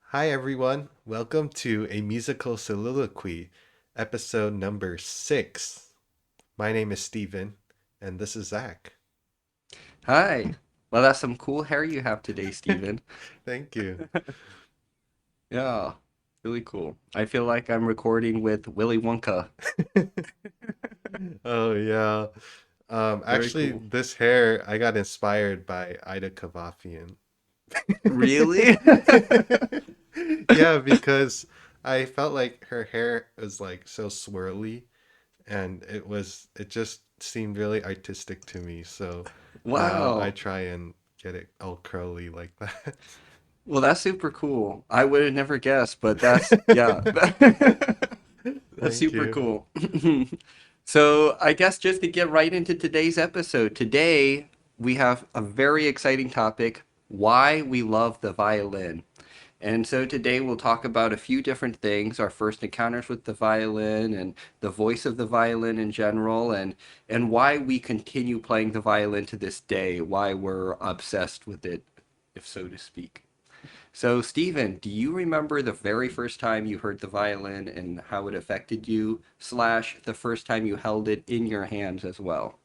Hi, everyone. Welcome to a musical soliloquy, episode number 6. My name is Steven, and this is Zach. Hi. Well, that's some cool hair you have today, Steven. Thank you. Yeah, really cool. I feel like I'm recording with Willy Wonka. Oh, yeah. Very Actually, cool. this hair I got inspired by Ida Kavafian. Really? Yeah, because I felt like her hair was like so swirly and it just seemed really artistic to me. So now I Wow. try and get it all curly like that. Well, that's super cool. I would have never guessed, but yeah. That's Thank super you. cool. So, I guess just to get right into today's episode, today we have a very exciting topic, why we love the violin. And so today we'll talk about a few different things, our first encounters with the violin and the voice of the violin in general and why we continue playing the violin to this day, why we're obsessed with it, if so to speak. So Stephen, do you remember the very first time you heard the violin and how it affected you, slash the first time you held it in your hands as well?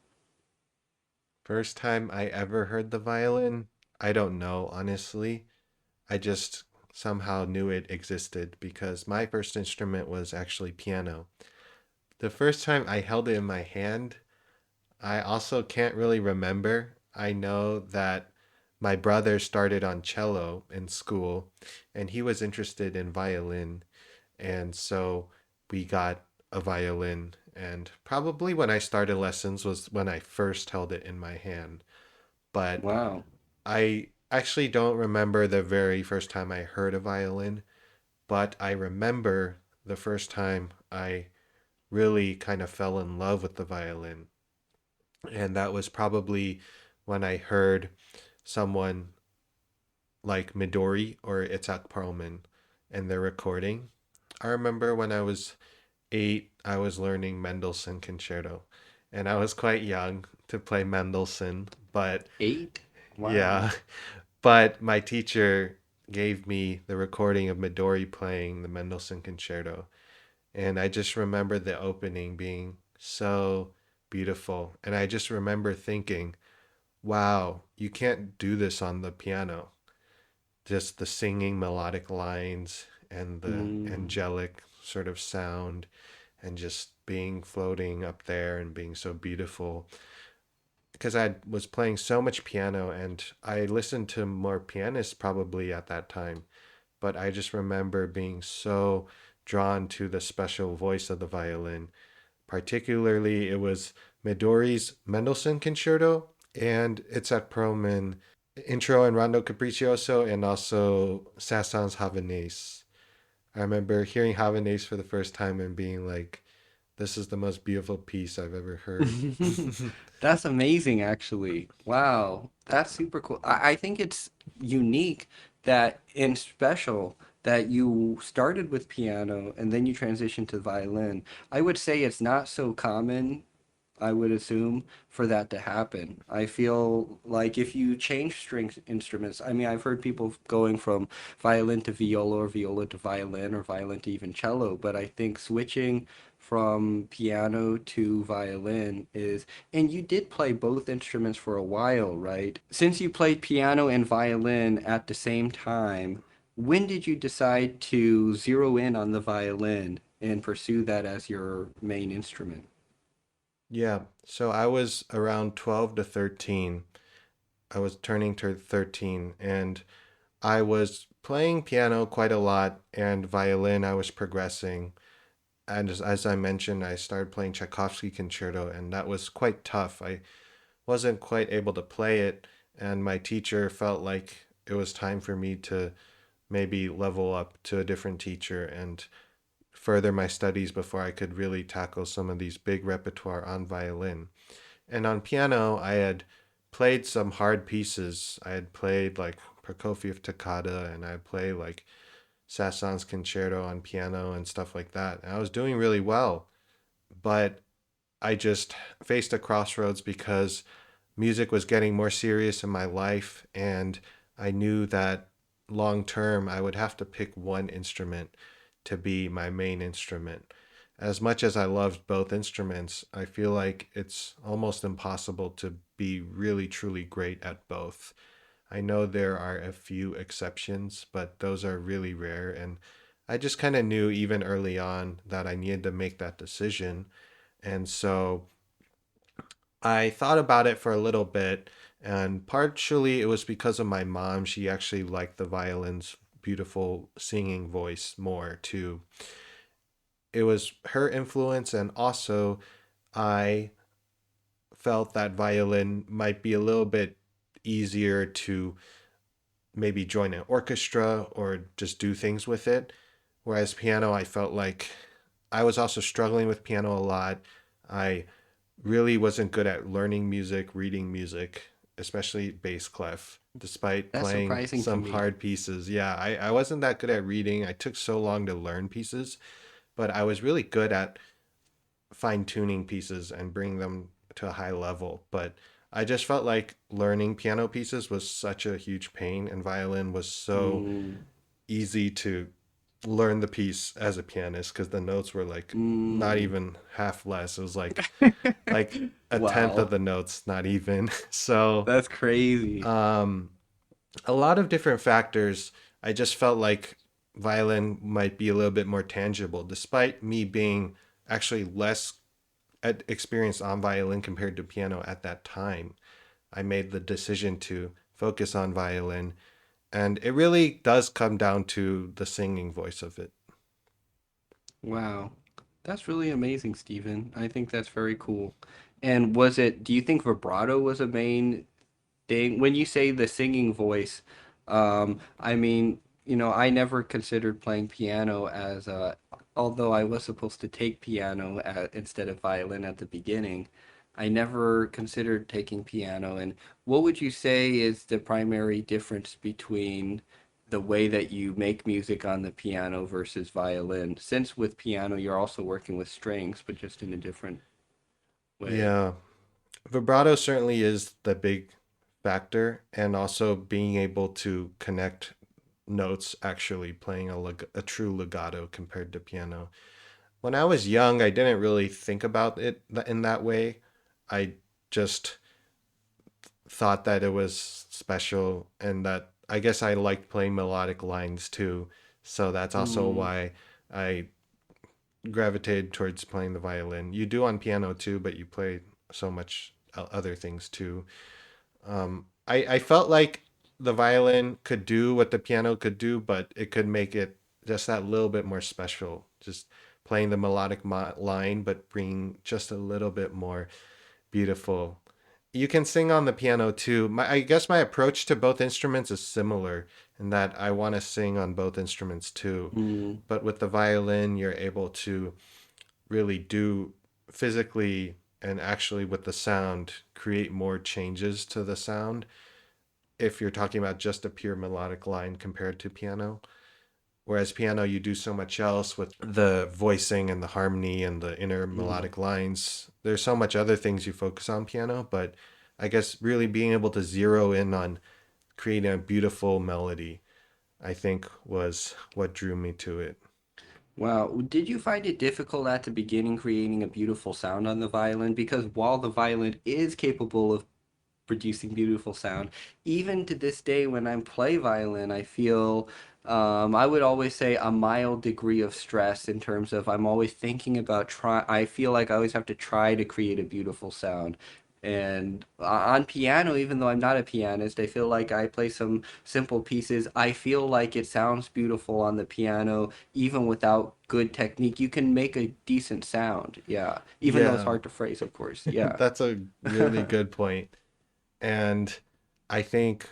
First time I ever heard the violin, I don't know, honestly. I just somehow knew it existed because my first instrument was actually piano. The first time I held it in my hand, I also can't really remember. I know that my brother started on cello in school and he was interested in violin. And so we got a violin. And probably when I started lessons was when I first held it in my hand. But Wow. I actually don't remember the very first time I heard a violin, but I remember the first time I really kind of fell in love with the violin. And that was probably when I heard someone like Midori or Itzhak Perlman and their recording. I remember when I was 8, I was learning Mendelssohn Concerto, and I was quite young to play Mendelssohn, but 8? Wow. yeah, but my teacher gave me the recording of Midori playing the Mendelssohn Concerto, and I just remember the opening being so beautiful, and I just remember thinking, wow, you can't do this on the piano. Just the singing melodic lines and the Mm. angelic sort of sound and just being floating up there and being so beautiful because I was playing so much piano and I listened to more pianists probably at that time, but I just remember being so drawn to the special voice of the violin. Particularly, it was Midori's Mendelssohn Concerto and Itzhak Perlman Intro and Rondo Capriccioso and also Saint-Saëns Havanaise. I remember hearing Havanaise for the first time and being like, this is the most beautiful piece I've ever heard. That's amazing, actually. Wow, that's super cool. I think it's unique that and special that you started with piano and then you transitioned to violin. I would say it's not so common, I would assume, for that to happen. I feel like if you change string instruments, I mean, I've heard people going from violin to viola or viola to violin or violin to even cello, but I think switching from piano to violin is, and you did play both instruments for a while, right? Since you played piano and violin at the same time, when did you decide to zero in on the violin and pursue that as your main instrument? Yeah, so I was around 12 to 13. I was turning to 13 and I was playing piano quite a lot and violin I was progressing. And as I mentioned, I started playing Tchaikovsky concerto and that was quite tough. I wasn't quite able to play it and my teacher felt like it was time for me to maybe level up to a different teacher and further my studies before I could really tackle some of these big repertoire on violin. And on piano, I had played some hard pieces. I had played like Prokofiev Toccata and I played like Saint-Saëns Concerto on piano and stuff like that. And I was doing really well, but I just faced a crossroads because music was getting more serious in my life and I knew that long term, I would have to pick one instrument to be my main instrument. As much as I loved both instruments, I feel like it's almost impossible to be really truly great at both. I know there are a few exceptions, but those are really rare. And I just kind of knew even early on that I needed to make that decision. And so I thought about it for a little bit. And partially it was because of my mom. She actually liked the violin's beautiful singing voice more too. It was her influence. And also, I felt that violin might be a little bit easier to maybe join an orchestra or just do things with it. Whereas piano, I felt like I was also struggling with piano a lot. I really wasn't good at learning music, reading music, especially bass clef, despite That's playing surprising to some me. hard pieces. Yeah, I wasn't that good at reading. I took so long to learn pieces, but I was really good at fine tuning pieces and bringing them to a high level. But I just felt like learning piano pieces was such a huge pain, and violin was so Mm, easy to learn the piece as a pianist because the notes were like not mm. even half less. It was like a tenth of Wow, the notes, not even. So that's crazy. um, a lot of different factors. I just felt like violin might be a little bit more tangible, despite me being actually less experienced on violin compared to piano at that time. I made the decision to focus on violin, and it really does come down to the singing voice of it. Wow. That's really amazing, Stephen. I think that's very cool. And was it, do you think vibrato was a main thing? When you say the singing voice, I mean, I never considered playing piano as although I was supposed to take piano instead of violin at the beginning, I never considered taking piano. And what would you say is the primary difference between the way that you make music on the piano versus violin? Since with piano you're also working with strings, but just in a different way. Yeah, vibrato certainly is the big factor, and also being able to connect notes, actually playing a true legato compared to piano. When I was young, I didn't really think about it in that way. I just thought that it was special and that I guess I liked playing melodic lines too. So that's also Mm, why I gravitated towards playing the violin. You do on piano too, but you play so much other things too. I felt like the violin could do what the piano could do, but it could make it just that little bit more special. Just playing the melodic line, but bringing just a little bit more beautiful. You can sing on the piano too. I guess my approach to both instruments is similar in that I want to sing on both instruments too. mm, But with the violin, you're able to really do physically and actually with the sound create more changes to the sound if you're talking about just a pure melodic line compared to piano. Whereas piano, you do so much else with the voicing and the harmony and the inner mm. melodic lines. There's so much other things you focus on piano, but I guess really being able to zero in on creating a beautiful melody, I think was what drew me to it. Wow. Did you find it difficult at the beginning creating a beautiful sound on the violin? Because while the violin is capable of producing beautiful sound. Even to this day, when I play violin, I feel I would always say a mild degree of stress in terms of I'm always thinking about try. I feel like I always have to try to create a beautiful sound. And on piano, even though I'm not a pianist, I feel like I play some simple pieces. I feel like it sounds beautiful on the piano, even without good technique. You can make a decent sound. Yeah. Even though it's Yeah, hard to phrase, of course. Yeah. that's a really good point. And I think,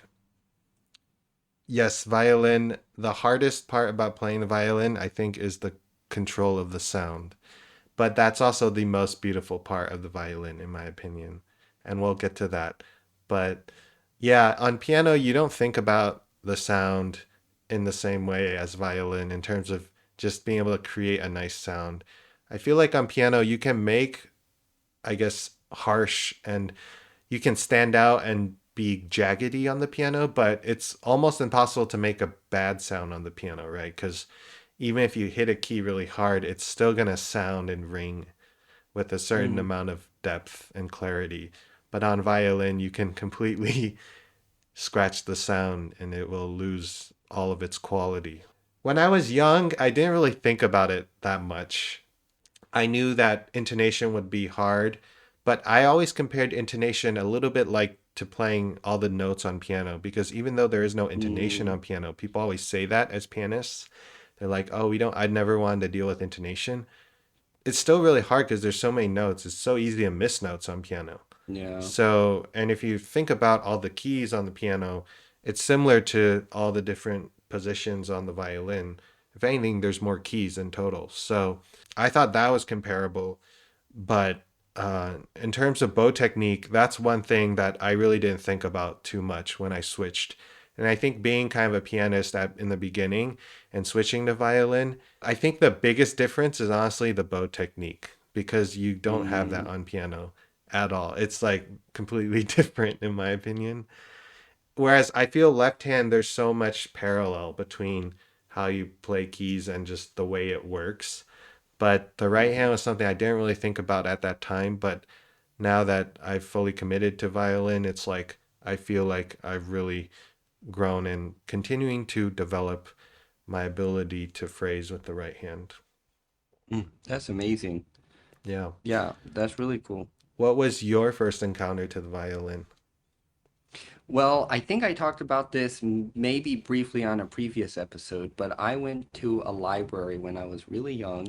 yes, violin, the hardest part about playing the violin, I think, is the control of the sound. But that's also the most beautiful part of the violin, in my opinion. And we'll get to that. But yeah, on piano, you don't think about the sound in the same way as violin in terms of just being able to create a nice sound. I feel like on piano, you can make, I guess, harsh and you can stand out and be jaggedy on the piano, but it's almost impossible to make a bad sound on the piano, right? Because even if you hit a key really hard, it's still going to sound and ring with a certain Mm, amount of depth and clarity. But on violin, you can completely scratch the sound and it will lose all of its quality. When I was young, I didn't really think about it that much. I knew that intonation would be hard, but I always compared intonation a little bit like to playing all the notes on piano because even though there is no intonation mm, on piano, people always say that as pianists. They're like, "Oh, we don't I'd never wanted to deal with intonation." It's still really hard because there's so many notes. It's so easy to miss notes on piano. yeah. So, and if you think about all the keys on the piano, it's similar to all the different positions on the violin. If anything, there's more keys in total. So, I thought that was comparable. But in terms of bow technique, that's one thing that I really didn't think about too much when I switched. And I think being kind of a pianist in the beginning and switching to violin, I think the biggest difference is honestly the bow technique because you don't have that Mm, on piano at all. It's like completely different in my opinion. Whereas I feel left hand, there's so much parallel between how you play keys and just the way it works. But the right mm, hand was something I didn't really think about at that time. But now that I've fully committed to violin, it's like I feel like I've really grown and continuing to develop my ability to phrase with the right hand. that's amazing. Yeah. Yeah, that's really cool. What was your first encounter to the violin? Well, I think I talked about this maybe briefly on a previous episode, but I went to a library when I was really young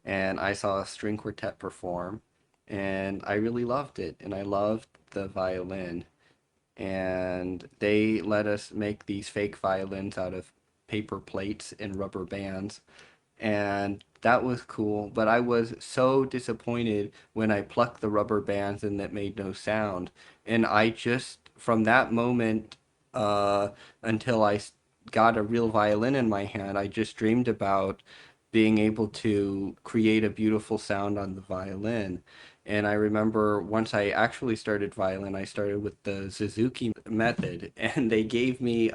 and I saw a string quartet perform and I really loved it and I loved the violin. And they let us make these fake violins out of paper plates and rubber bands and that was cool. But I was so disappointed when I plucked the rubber bands and it made no sound. And I just, from that moment uh, until got a real violin in my hand, I just dreamed about being able to create a beautiful sound on the violin. And I remember once I actually started violin, I started with the Suzuki method, and they gave me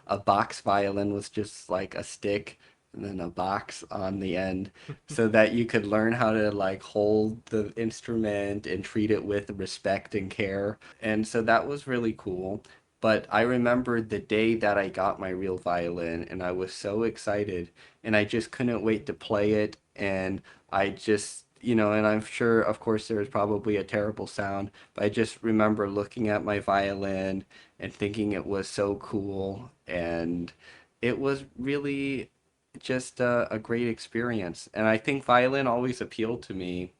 a box violin with just like a stick and then a box on the end so that you could learn how to like hold the instrument and treat it with respect and care. And so that was really cool. But I remembered the day that I got my real violin and I was so excited and I just couldn't wait to play it and I just and I'm sure of course there was probably a terrible sound, but I just remember looking at my violin and thinking it was so cool and it was really just a great experience. And I think violin always appealed to me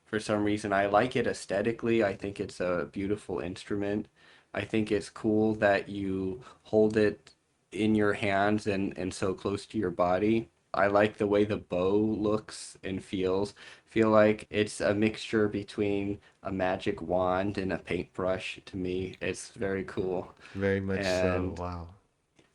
for some reason. I like it aesthetically. I think it's a beautiful instrument. I think it's cool that you hold it in your hands and so close to your body. I like the way the bow looks and feels. Feel like it's a mixture between a magic wand and a paintbrush to me. It's very cool. Very much so. And Wow.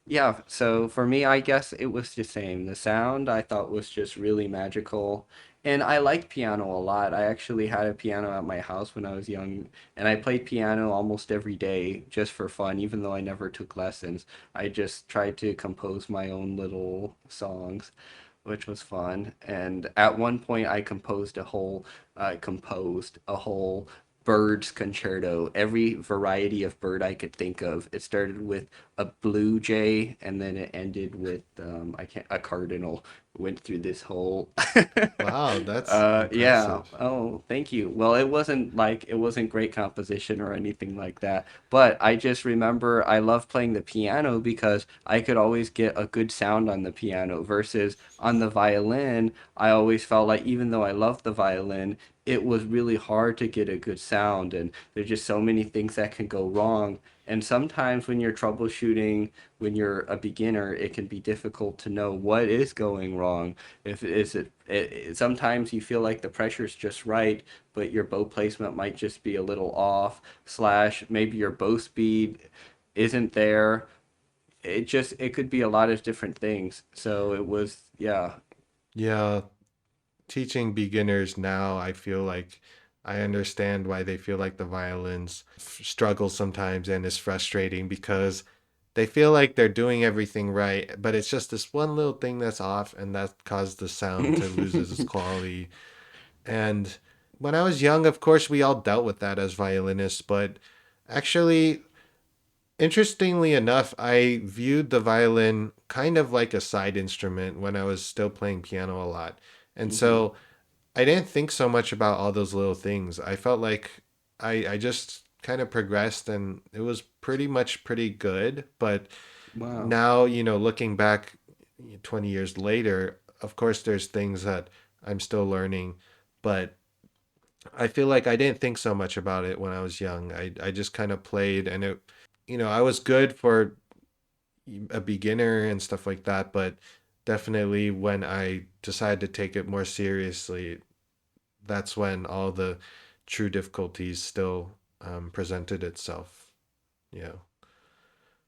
yeah, so for me, I guess it was the same. The sound I thought was just really magical. And I like piano a lot. I actually had a piano at my house when I was young, and I played piano almost every day just for fun, even though I never took lessons. I just tried to compose my own little songs, which was fun. And at one point, I composed a whole birds concerto, every variety of bird I could think of. It started with a blue jay, and then it ended with a cardinal. Went through this whole Wow, that's yeah. impressive. Oh, thank you. Well, it wasn't great composition or anything like that, but I just remember I love playing the piano because I could always get a good sound on the piano versus on the violin. I always felt like even though I loved the violin, it was really hard to get a good sound and there's just so many things that can go wrong. And sometimes when you're troubleshooting, when you're a beginner, it can be difficult to know what is going wrong. If is sometimes you feel like the pressure's just right, but your bow placement might just be a little off, slash maybe your bow speed isn't there. It could be a lot of different things. So it was yeah. Yeah, teaching beginners now, I feel like I understand why they feel like the violins struggle sometimes and is frustrating because they feel like they're doing everything right, but it's just this one little thing that's off, and that caused the sound to lose its quality. And when I was young, of course, we all dealt with that as violinists, but actually, interestingly enough, I viewed the violin kind of like a side instrument when I was still playing piano a lot. And Hmm. so I didn't think so much about all those little things. I felt like I just kind of progressed and it was pretty much pretty good. But Wow. now, looking back 20 years later, of course, there's things that I'm still learning, but I feel like I didn't think so much about it when I was young. I just kind of played and I was good for a beginner and stuff like that, but definitely when I decided to take it more seriously, that's when all the true difficulties still presented itself. Yeah.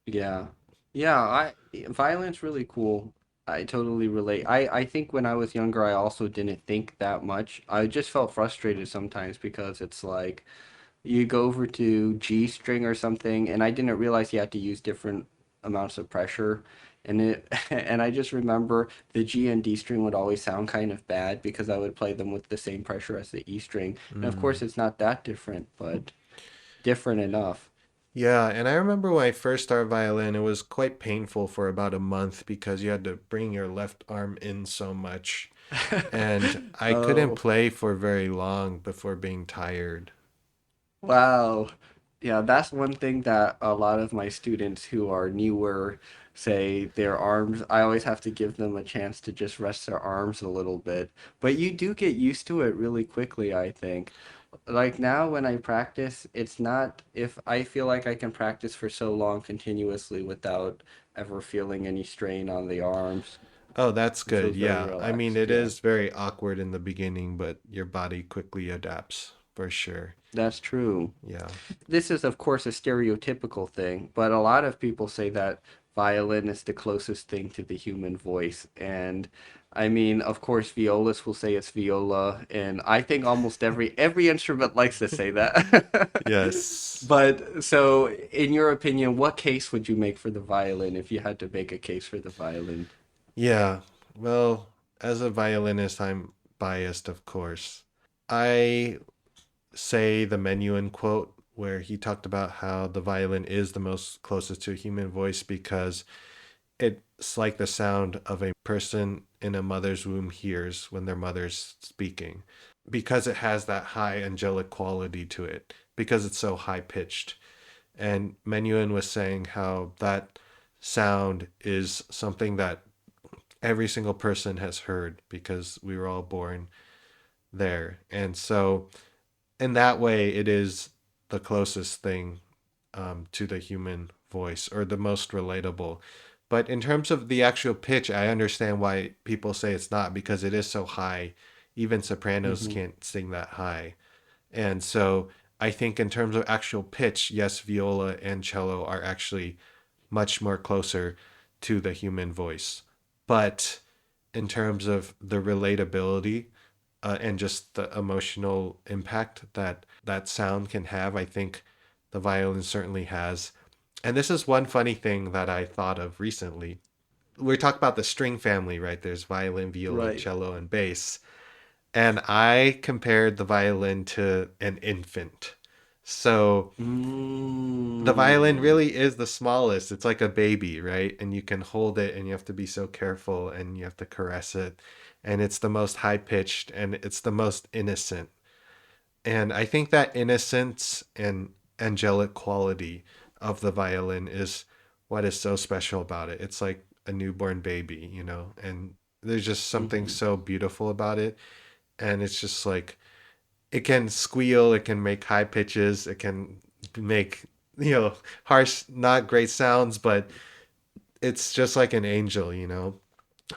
Yeah. Yeah, violence really cool. I totally relate. I think when I was younger, I also didn't think that much. I just felt frustrated sometimes because it's like you go over to G string or something, and I didn't realize you had to use different amounts of pressure. And it and I just remember the G and D string would always sound kind of bad because I would play them with the same pressure as the E string. And of Mm. course, it's not that different, but different enough. Yeah, and I remember when I first started violin, it was quite painful for about a month because you had to bring your left arm in so much. And I couldn't Oh, play for very long before being tired. wow. Yeah, that's one thing that a lot of my students who are newer say their arms, I always have to give them a chance to just rest their arms a little bit. But you do get used to it really quickly, I think. Like now when I practice, it's not if I feel like I can practice for so long continuously without ever feeling any strain on the arms. Oh, that's It good. feels very Yeah. I mean, relaxed. it Yeah. is very awkward in the beginning, but your body quickly adapts for sure. That's true. Yeah. This is, of course, a stereotypical thing, but a lot of people say that violin is the closest thing to the human voice. And I mean, of course, violists will say it's viola, and I think almost every instrument likes to say that. Yes. But so, in your opinion, what case would you make for the violin if you had to make a case for the violin? Yeah. Well, as a violinist, I'm biased, of course. I say the Menuhin quote where he talked about how the violin is the most closest to a human voice because it's like the sound of a person in a mother's womb hears when their mother's speaking because it has that high angelic quality to it because it's so high pitched. And Menuhin was saying how that sound is something that every single person has heard because we were all born there. And so, in that way, it is the closest thing to the human voice or the most relatable. But in terms of the actual pitch, I understand why people say it's not because it is so high. Even sopranos Hmm. can't sing that high. And so I think in terms of actual pitch, yes, viola and cello are actually much more closer to the human voice. But in terms of the relatability and just the emotional impact that that sound can have, I think the violin certainly has. And this is one funny thing that I thought of recently. We talk about the string family, right? There's violin, viola, Right. cello, and bass. And I compared the violin to an infant. So the violin Mm. really is the smallest. It's like a baby, right? And you can hold it and you have to be so careful and you have to caress it. And it's the most high pitched and it's the most innocent. And I think that innocence and angelic quality of the violin is what is so special about it. It's like a newborn baby, and there's just something Hmm. so beautiful about it. And it's just like it can squeal, it can make high pitches, it can make, harsh, not great sounds, but it's just like an angel.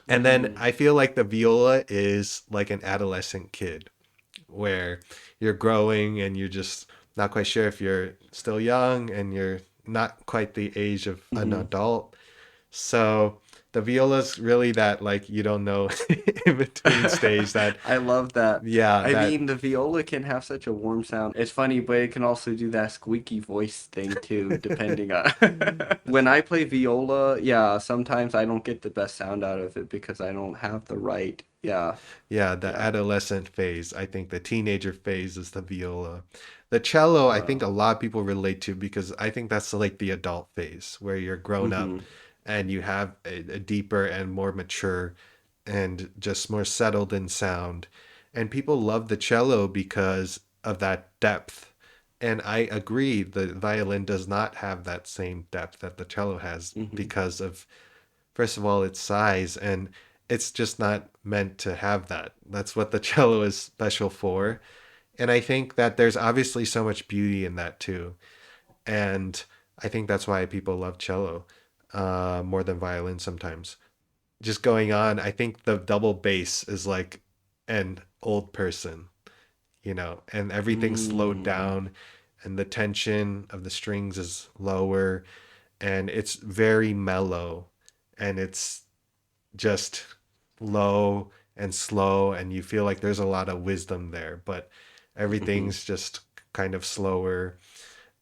And then Mm. I feel like the viola is like an adolescent kid where you're growing and you're just not quite sure if you're still young and you're not quite the age of an Hmm. adult. So The viola's really that like you don't know in between stage that I love that. yeah, I that mean, the viola can have such a warm sound. It's funny, but it can also do that squeaky voice thing too, depending on. When I play viola, yeah, sometimes I don't get the best sound out of it because I don't have the right. Yeah, yeah, the yeah. adolescent phase. I think the teenager phase is the viola. The cello, I think Uh, a lot of people relate to because I think that's like the adult phase where you're grown up mm-hmm, and you have a deeper and more mature and just more settled in sound. And people love the cello because of that depth. And I agree, the violin does not have that same depth that the cello has mm-hmm, because of, first of all, its size, and it's just not meant to have that. That's what the cello is special for. And I think that there's obviously so much beauty in that too. And I think that's why people love cello more than violin sometimes. Just going on, I think the double bass is like an old person, and everything's slowed mm, down and the tension of the strings is lower and it's very mellow and it's just low and slow and you feel like there's a lot of wisdom there, but mm-hmm, everything's just kind of slower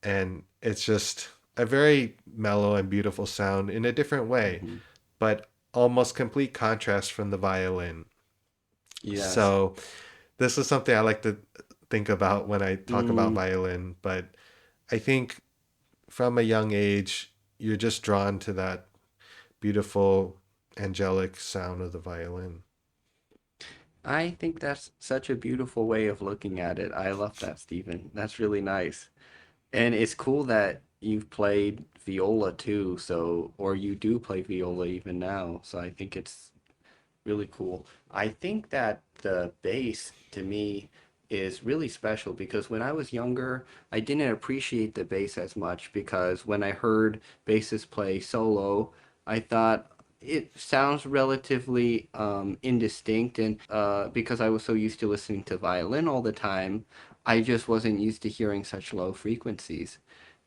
and it's just a very mellow and beautiful sound in a different way, mm-hmm. but almost complete contrast from the violin. Yes. So this is something I like to think about when I talk about Mm, violin, but I think from a young age you're just drawn to that beautiful angelic sound of the violin. I think that's such a beautiful way of looking at it. I love that, Stephen. That's really nice. And it's cool that you've played viola too, so or you do play viola even now. So I think it's really cool. I think that the bass to me is really special because when I was younger, I didn't appreciate the bass as much because when I heard bassists play solo, I thought it sounds relatively indistinct, and because I was so used to listening to violin all the time, I just wasn't used to hearing such low frequencies.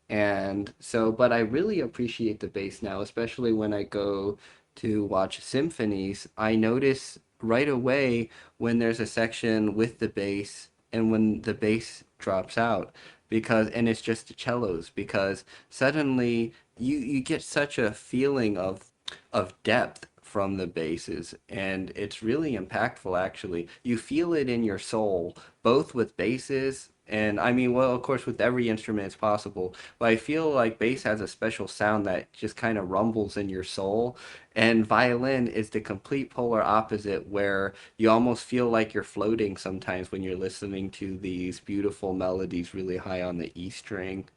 And so, but I really appreciate the bass now, especially when I go to watch symphonies. I notice right away when there's a section with the bass and when the bass drops out and it's just the cellos because suddenly you get such a feeling of depth from the basses and it's really impactful actually. You feel it in your soul both with basses and I mean, well, of course, with every instrument it's possible, but I feel like bass has a special sound that just kind of rumbles in your soul. And violin is the complete polar opposite, where you almost feel like you're floating sometimes when you're listening to these beautiful melodies really high on the E string.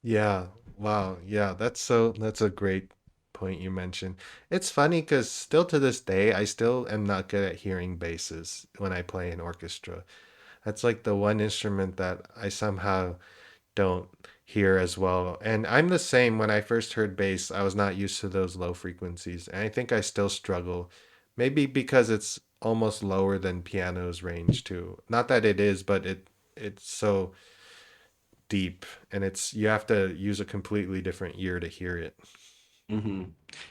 Yeah. Wow. Yeah, that's a great point you mentioned. It's funny because still to this day, I still am not good at hearing basses when I play in orchestra. That's like the one instrument that I somehow don't hear as well. And I'm the same. When I first heard bass, I was not used to those low frequencies, and I think I still struggle. Maybe because it's almost lower than piano's range too. Not that it is, but it's so deep and it's you have to use a completely different ear to hear it. Hmm.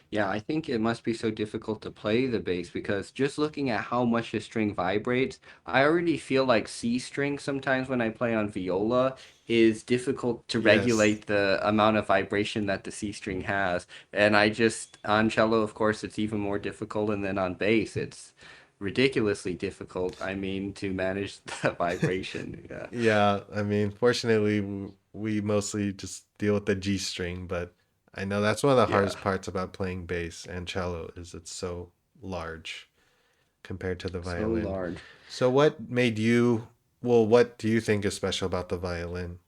Yeah, I think it must be so difficult to play the bass because just looking at how much the string vibrates, I already feel like C string sometimes when I play on viola is difficult to Yes. regulate the amount of vibration that the C string has. And I just, on cello, of course, it's even more difficult. And then on bass, it's ridiculously difficult, I mean, to manage the vibration. Yeah. Yeah, I mean, fortunately, we mostly just deal with the G string, but I know that's one of the Yeah. hardest parts about playing bass and cello is it's so large compared to the So violin. large. So what made you, well, what do you think is special about the violin?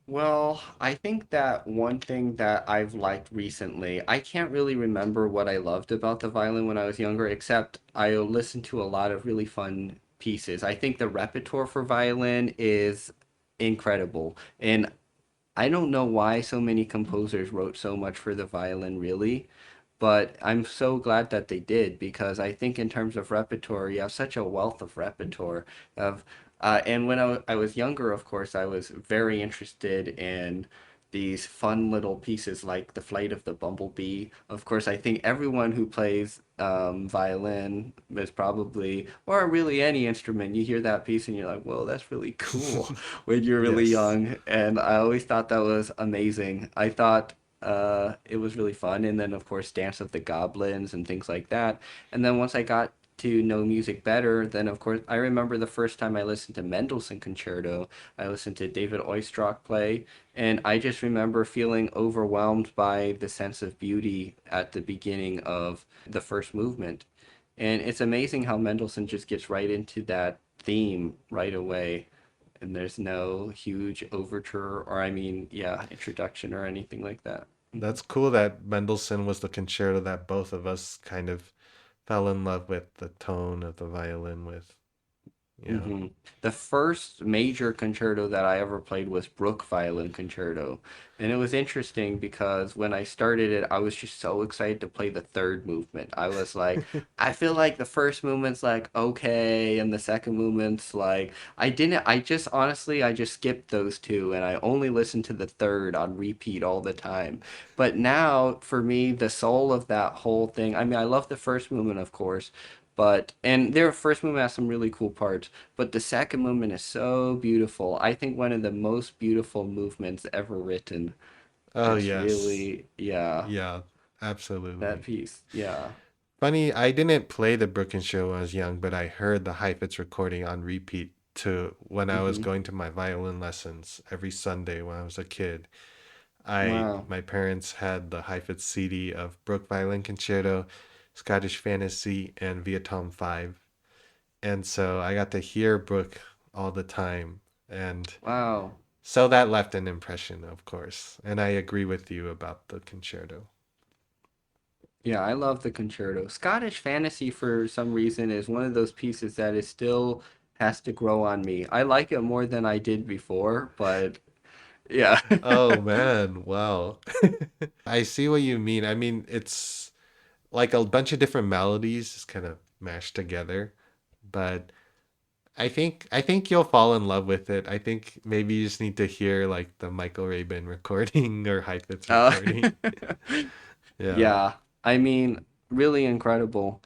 Well, I think that one thing that I've liked recently, I can't really remember what I loved about the violin when I was younger, except I listened to a lot of really fun pieces. I think the repertoire for violin is incredible. And I don't know why so many composers wrote so much for the violin, really, but I'm so glad that they did because I think in terms of repertoire, you have such a wealth of repertoire of, and when I was younger, of course, I was very interested in these fun little pieces like the Flight of the Bumblebee. Of course, I think everyone who plays violin is probably, or really any instrument, you hear that piece and you're like, whoa, that's really cool when you're really Yes. young. And I always thought that was amazing. I thought it was really fun. And then, of course, Dance of the Goblins and things like that. And then once I got to know music better, then of course I remember the first time I listened to Mendelssohn Concerto. I listened to David Oistrakh play, and I just remember feeling overwhelmed by the sense of beauty at the beginning of the first movement. And it's amazing how Mendelssohn just gets right into that theme right away. And there's no huge overture or, I mean, yeah, introduction or anything like that. That's cool that Mendelssohn was the concerto that both of us kind of fell in love with the tone of the violin with. Yeah. hmm The first major concerto that I ever played was Bruch Violin Concerto. And it was interesting because when I started it, I was just so excited to play the third movement. I was like, I feel like the first movement's like okay, and the second movement's like, I just honestly, I just skipped those two and I only listened to the third on repeat all the time. But now, for me, the soul of that whole thing, I mean, I love the first movement, of course. But and their first movement has some really cool parts, but the second movement is so beautiful. I think one of the most beautiful movements ever written. Oh, It's yes. really, yeah, Yeah, that absolutely. piece. Yeah. Funny, I didn't play the Brooklyn show when I was young, but I heard the Heifetz recording on repeat to when I was hmm going to my violin lessons every Sunday when I was a kid. I Wow. My parents had the Heifetz CD of Brook Violin Concerto, Scottish Fantasy, and Vietnam 5. And so I got to hear Brook all the time. And Wow. so that left an impression, of course. And I agree with you about the concerto. Yeah, I love the concerto. Scottish Fantasy, for some reason, is one of those pieces that is still has to grow on me. I like it more than I did before, but yeah. Oh man, wow. I see what you mean. I mean, it's like a bunch of different melodies just kind of mashed together, but I think you'll fall in love with it. I think maybe you just need to hear like the Michael Rabin recording or Heifetz Uh, recording. Yeah. Yeah, I mean, really incredible.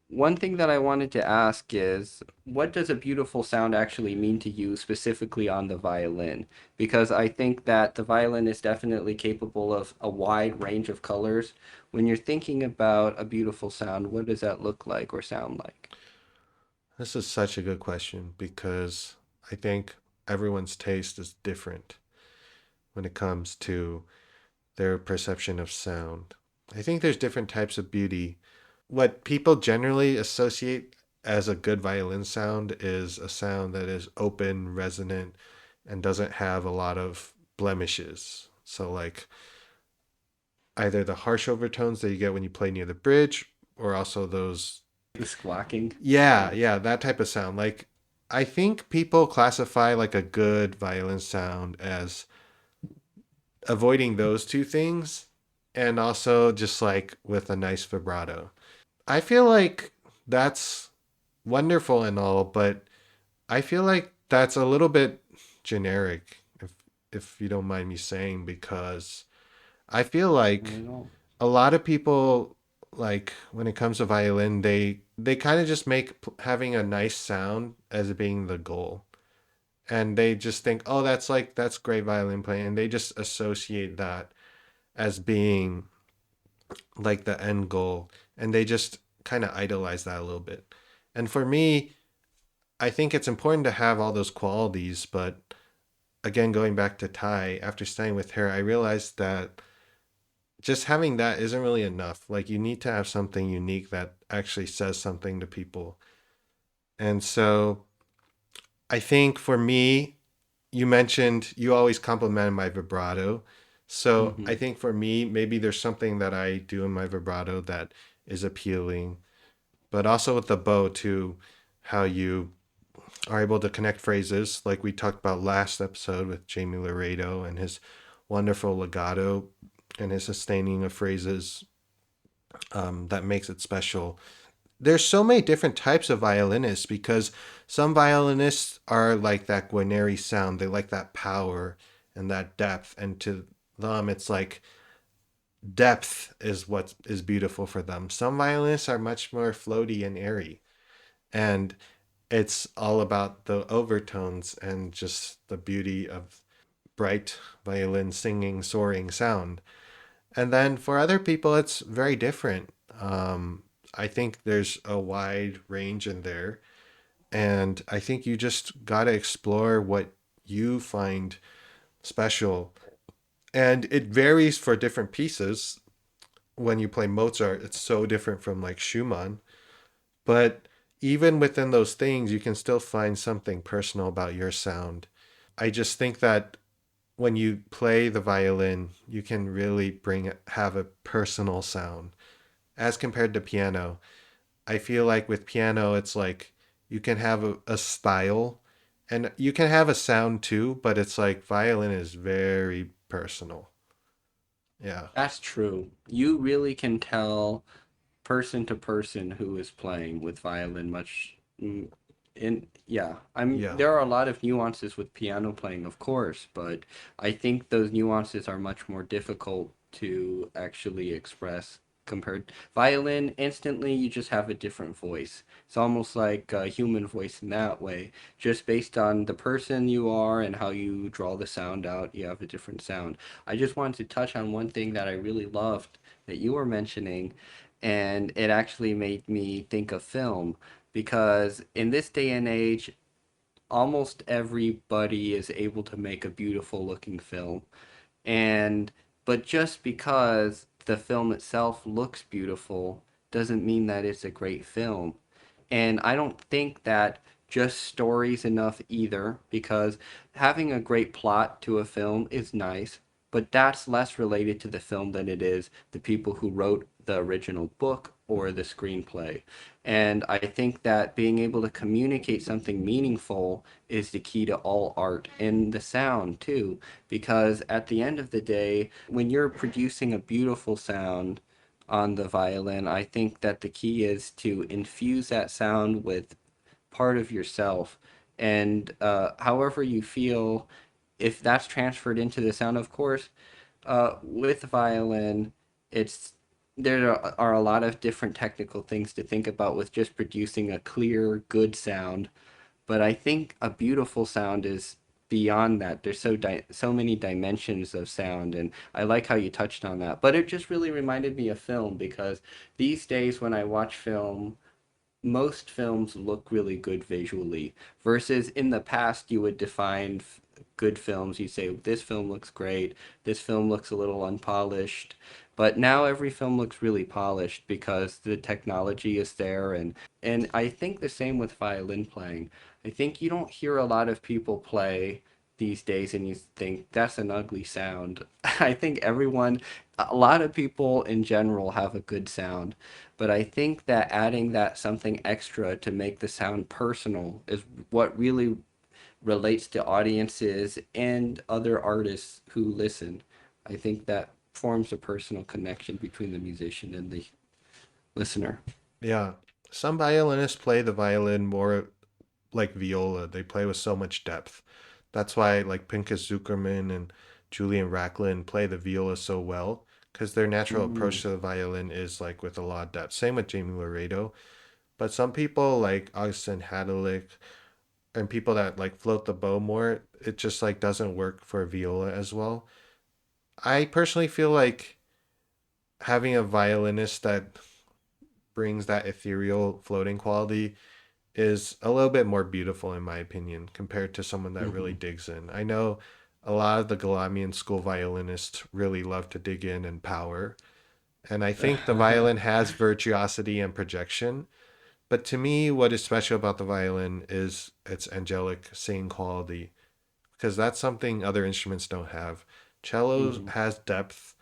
One thing that I wanted to ask is, what does a beautiful sound actually mean to you, specifically on the violin? Because I think that the violin is definitely capable of a wide range of colors. When you're thinking about a beautiful sound, what does that look like or sound like? This is such a good question because I think everyone's taste is different when it comes to their perception of sound. I think there's different types of beauty. What people generally associate as a good violin sound is a sound that is open, resonant, and doesn't have a lot of blemishes. So, like either the harsh overtones that you get when you play near the bridge, or also those, The squawking? yeah, Yeah. yeah, that type of sound. Like, I think people classify like a good violin sound as avoiding those two things and also just like with a nice vibrato. I feel like that's wonderful and all, but I feel like that's a little bit generic if you don't mind me saying because I feel Not like at all. a lot of people like when it comes to violin they kind of just make having a nice sound as being the goal. And they just think, "Oh, that's great violin playing." And they just associate that as being like the end goal and they just kind of idolize that a little bit. And for me, I think it's important to have all those qualities, but again, going back to Thai, after studying with her, I realized that just having that isn't really enough. Like you need to have something unique that actually says something to people. And so I think for me, you mentioned you always complimented my vibrato. So I hmm think for me, maybe there's something that I do in my vibrato that is appealing, but also with the bow too, how you are able to connect phrases like we talked about last episode with Jamie Laredo and his wonderful legato and his sustaining of phrases that makes it special. There's so many different types of violinists because some violinists are like that Guarneri sound. They like that power. and that depth. And to them, it's like depth is what is beautiful for them. Some violinists are much more floaty and airy, and it's all about the overtones and just the beauty of bright violin singing, soaring sound. And then for other people, it's very different. I think there's a wide range in there. And I think you just got to explore what you find special. And it varies for different pieces. When you play Mozart, it's so different from like Schumann. But even within those things, you can still find something personal about your sound. I just think that when you play the violin, you can really have a personal sound as compared to piano. I feel like with piano, it's like you can have a style and you can have a sound too, but it's like violin is very personal. Yeah. That's true. You really can tell person to person who is playing with violin much in yeah, I'm Yeah. there are a lot of nuances with piano playing, of course, but I think those nuances are much more difficult to actually express compared violin. Instantly you just have a different voice. It's almost like a human voice in that way, just based on the person you are and how you draw the sound out, you have a different sound. I just wanted to touch on one thing that I really loved that you were mentioning, and it actually made me think of film because in this day and age, almost everybody is able to make a beautiful looking film. And but just because the film itself looks beautiful doesn't mean that it's a great film. And I don't think that just story's enough either, because having a great plot to a film is nice, but that's less related to the film than it is the people who wrote the original book or the screenplay. And I think that being able to communicate something meaningful is the key to all art, and the sound too, because at the end of the day, when you're producing a beautiful sound on the violin, I think that the key is to infuse that sound with part of yourself. And however you feel, if that's transferred into the sound, of course, with violin, it's there are a lot of different technical things to think about with just producing a clear, good sound, but I think a beautiful sound is beyond that. There's so many dimensions of sound, and I like how you touched on that. But it just really reminded me of film because these days when I watch film, most films look really good visually versus in the past you would define good films, you say this film looks great, this film looks a little unpolished, but now every film looks really polished because the technology is there. And I think the same with violin playing. I think you don't hear a lot of people play these days and you think that's an ugly sound. I think a lot of people in general have a good sound, but I think that adding that something extra to make the sound personal is what really relates to audiences and other artists who listen. I think that forms a personal connection between the musician and the listener. Yeah. Some violinists play the violin more like viola. They play with so much depth. That's why like Pinchas Zukerman and Julian Racklin play the viola so well because their natural approach Mm, to the violin is like with a lot of depth. Same with Jamie Laredo. But some people like Augustin Hadalick and people that like float the bow more, it just like doesn't work for viola as well. I personally feel like having a violinist that brings that ethereal floating quality is a little bit more beautiful in my opinion compared to someone that really mhm. digs in. I know a lot of the Galamian school violinists really love to dig in and power, and I think the violin has virtuosity and projection. But to me, what is special about the violin is its angelic singing quality, because that's something other instruments don't have. Cello Mhm. has depth,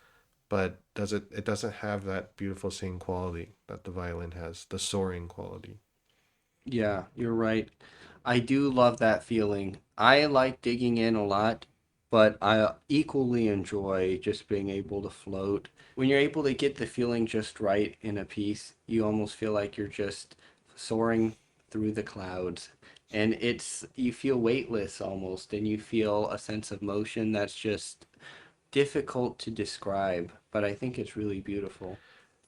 but it doesn't have that beautiful singing quality that the violin has, the soaring quality. Yeah, you're right. I do love that feeling. I like digging in a lot, but I equally enjoy just being able to float. When you're able to get the feeling just right in a piece, you almost feel like you're just soaring through the clouds. and it's you feel weightless almost, and you feel a sense of motion that's just difficult to describe, but I think it's really beautiful.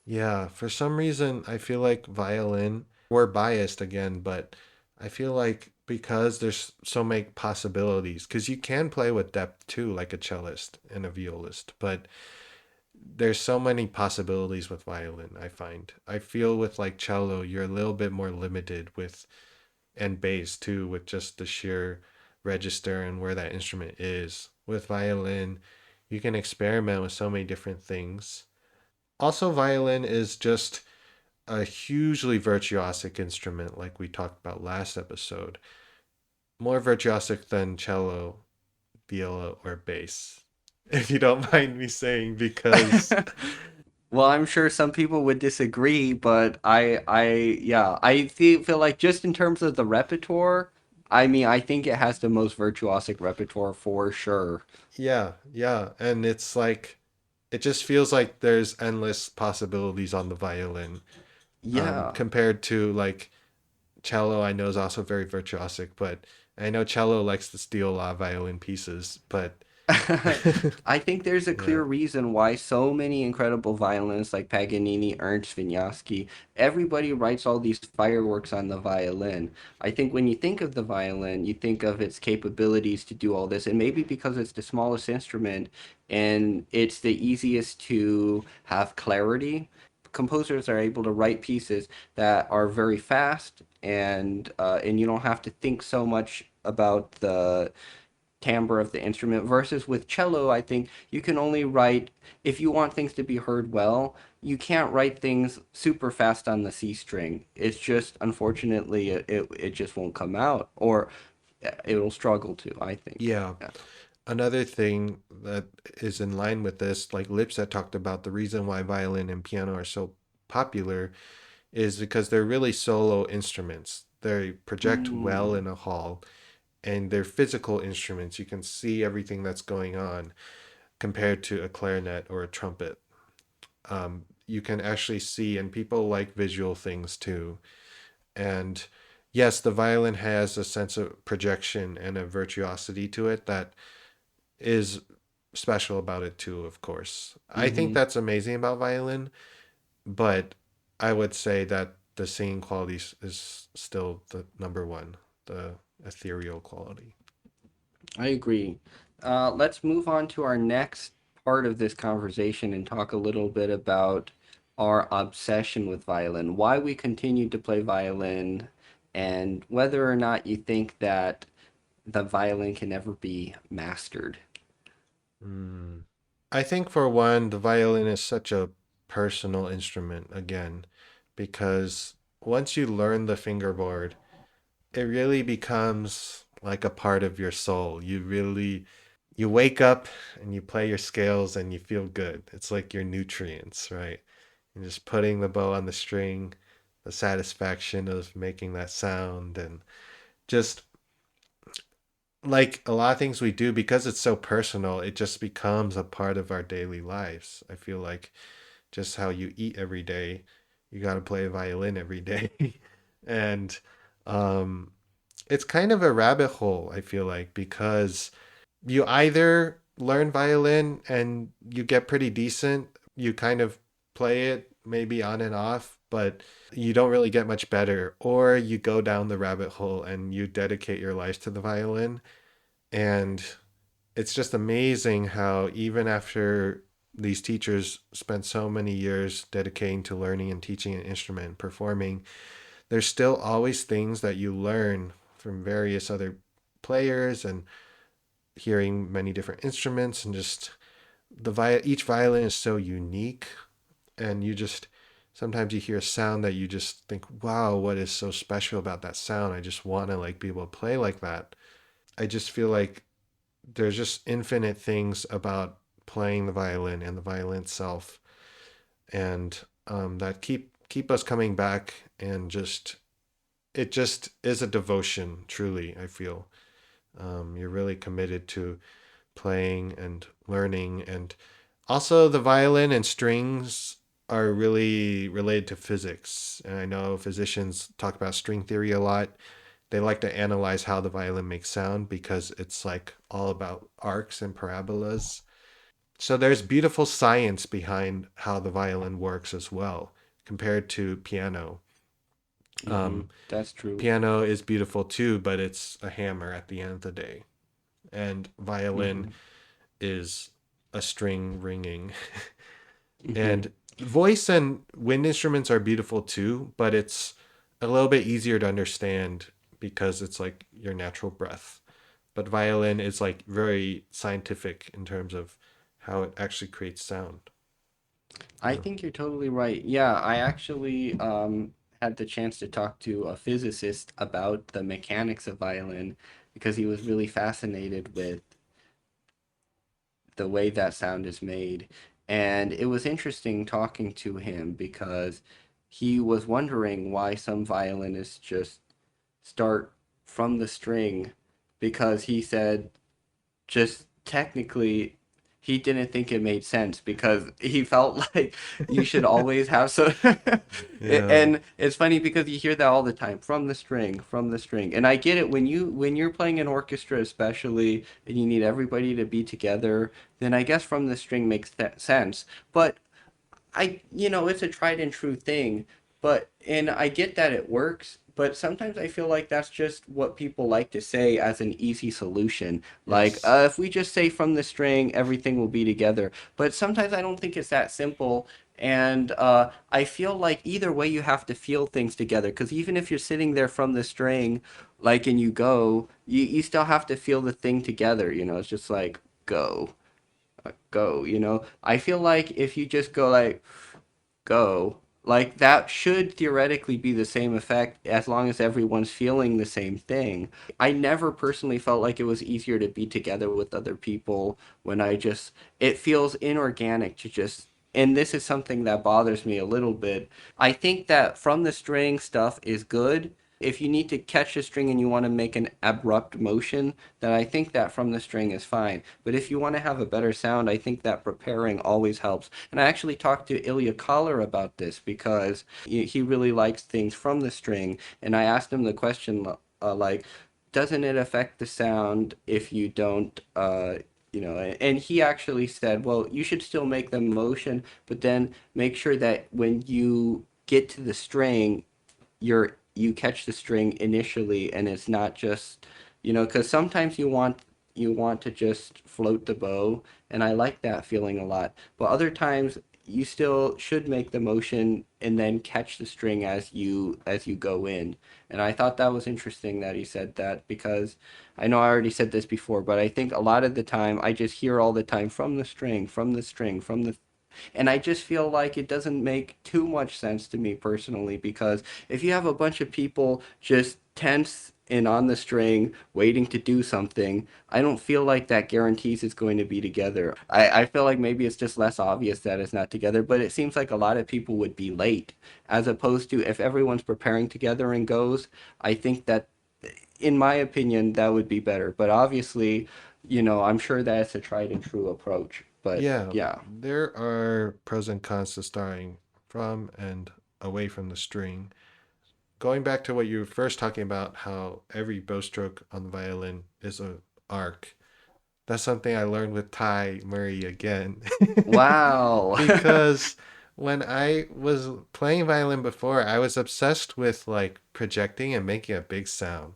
Yeah, for some reason, I feel like violin, we're biased again, but I feel like because there's so many possibilities, because you can play with depth too, like a cellist and a violist, but there's so many possibilities with violin, I find. I feel with like cello, you're a little bit more limited with, and bass too, with just the sheer register and where that instrument is. With violin, you can experiment with so many different things. Also, violin is just a hugely virtuosic instrument, like we talked about last episode. More virtuosic than cello, viola, or bass. If you don't mind me saying, because Well, I'm sure some people would disagree, but yeah, feel like just in terms of the repertoire, I mean, I think it has the most virtuosic repertoire for sure. yeah, yeah. And it's like, it just feels like there's endless possibilities on the violin, Yeah. compared to like cello. I know is also very virtuosic, but I know cello likes to steal a lot of violin pieces, but I think there's a yeah. clear reason why so many incredible violinists like Paganini, Ernst, Vinyavsky, everybody writes all these fireworks on the violin. I think when you think of the violin, you think of its capabilities to do all this, and maybe because it's the smallest instrument and it's the easiest to have clarity, composers are able to write pieces that are very fast and you don't have to think so much about the timbre of the instrument versus with cello. I think you can only write, if you want things to be heard well, you can't write things super fast on the C string. It's just unfortunately it just won't come out, or it'll struggle to, I think. Yeah. Yeah. Another thing that is in line with this, like Lipset talked about, the reason why violin and piano are so popular is because they're really solo instruments. They project well Mm. in a hall and they're physical instruments. You can see everything that's going on compared to a clarinet or a trumpet. You can actually see, and people like visual things too. And yes, the violin has a sense of projection and a virtuosity to it that is special about it too, of course. I think Hmm. that's amazing about violin, but I would say that the singing quality is still the number one, the ethereal quality. I agree. Let's move on to our next part of this conversation and talk a little bit about our obsession with violin, why we continue to play violin, and whether or not you think that the violin can ever be mastered. Mm. I think for one, the violin is such a personal instrument again, because once you learn the fingerboard, it really becomes like a part of your soul. You wake up and you play your scales and you feel good. It's like your nutrients, right? And just putting the bow on the string, the satisfaction of making that sound, and just like a lot of things we do, because it's so personal, it just becomes a part of our daily lives. I feel like just how you eat every day, you got to play a violin every day. And um, it's kind of a rabbit hole, I feel like, because you either learn violin and you get pretty decent, you kind of play it maybe on and off, but you don't really get much better, or you go down the rabbit hole and you dedicate your life to the violin. And it's just amazing how even after these teachers spent so many years dedicating to learning and teaching an instrument and performing, there's still always things that you learn from various other players and hearing many different instruments, and just each violin is so unique, and you just sometimes you hear a sound that you just think, wow, what is so special about that sound? I just want to like be able to play like that. I just feel like there's just infinite things about playing the violin and the violin itself, and that keep us coming back, and just it just is a devotion. Truly, I feel you're really committed to playing and learning, and also the violin and strings are really related to physics. And I know physicians talk about string theory a lot. they like to analyze how the violin makes sound because it's like all about arcs and parabolas. So there's beautiful science behind how the violin works as well compared to piano. Mm-hmm. Um, That's true. Piano is beautiful too, but it's a hammer at the end of the day. And violin Mm-hmm. is a string ringing. Mm-hmm. And voice and wind instruments are beautiful too, but it's a little bit easier to understand because it's like your natural breath. But violin is like very scientific in terms of how it actually creates sound. I Yeah. think you're totally right. Yeah, I actually had the chance to talk to a physicist about the mechanics of violin because he was really fascinated with the way that sound is made. And it was interesting talking to him because he was wondering why some violinists just start from the string because he said just technically he didn't think it made sense because he felt like you should always have so Yeah. and it's funny because you hear that all the time from the string, and I get it when you're playing an orchestra especially and you need everybody to be together, then I guess from the string makes sense. But it's a tried and true thing, and I get that it works, but sometimes I feel like that's just what people like to say as an easy solution. Like, Yes. if we just say from the string, everything will be together. But sometimes I don't think it's that simple. And I feel like either way, you have to feel things together. Because even if you're sitting there from the string, like, and you go, you still have to feel the thing together. It's just like, go, go, I feel like if you just go like, go. Like that should theoretically be the same effect as long as everyone's feeling the same thing. I never personally felt like it was easier to be together with other people when it feels inorganic to just, and this is something that bothers me a little bit. I think that from the string stuff is good. If you need to catch a string and you want to make an abrupt motion, then I think that from the string is fine. But if you want to have a better sound, I think that preparing always helps. And I actually talked to Ilya Collar about this because he really likes things from the string. And I asked him the question like, doesn't it affect the sound if you don't, and he actually said, well, you should still make the motion, but then make sure that when you get to the string, you catch the string initially and it's not just because sometimes you want to just float the bow, and I like that feeling a lot, but other times you still should make the motion and then catch the string as you go in. And I thought that was interesting that he said that because I know I already said this before, but I think a lot of the time I just hear all the time from the string, from the string, from the, and I just feel like it doesn't make too much sense to me personally because if you have a bunch of people just tense and on the string waiting to do something, I don't feel like that guarantees it's going to be together. I feel like maybe it's just less obvious that it's not together, but it seems like a lot of people would be late as opposed to if everyone's preparing together and goes. I think that, in my opinion, that would be better. But obviously, I'm sure that it's a tried and true approach. But Yeah, yeah. there are pros and cons to starting from and away from the string. Going back to what you were first talking about, how every bow stroke on the violin is a arc. That's something I learned with Ty Murray again. Wow. Because when I was playing violin before, I was obsessed with like projecting and making a big sound.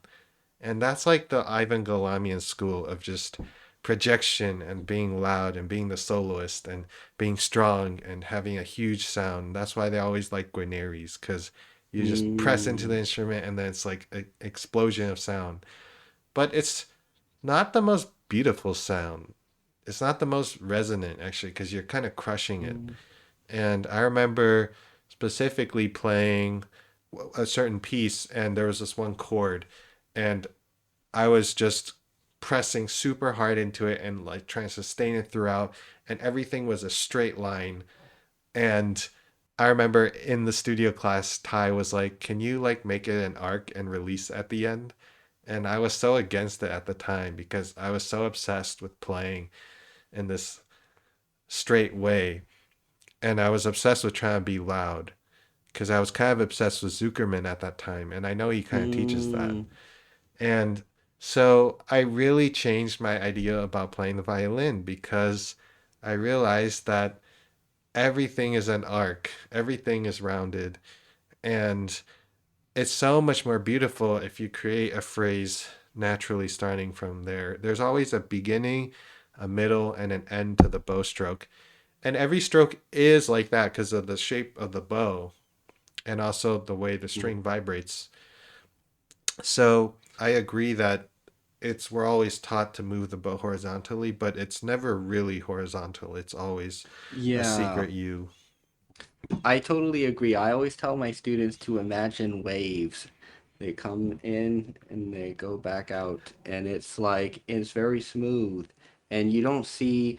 And that's like the Ivan Galamian school of just projection and being loud and being the soloist and being strong and having a huge sound. That's why they always like Guarneri's because you just press into the Mm, instrument and then it's like an explosion of sound. But it's not the most beautiful sound. It's not the most resonant actually because you're kind of crushing it. mm, And I remember specifically playing a certain piece and there was this one chord and I was just pressing super hard into it and like trying to sustain it throughout, and everything was a straight line. And I remember in the studio class, Ty was like, "Can you like make it an arc and release at the end?" And I was so against it at the time because I was so obsessed with playing in this straight way, and I was obsessed with trying to be loud because I was kind of obsessed with Zuckerman at that time, and I know he kind of teaches that. mm. And so I really changed my idea about playing the violin because I realized that everything is an arc, everything is rounded, and it's so much more beautiful if you create a phrase naturally starting from there. There's always a beginning, a middle, and an end to the bow stroke. And every stroke is like that because of the shape of the bow and also the way the Mm. string vibrates. So I agree that it's we're always taught to move the bow horizontally, but it's never really horizontal. It's always a Yeah, secret U. I totally agree. I always tell my students to imagine waves. They come in and they go back out, and it's like it's very smooth, and you don't see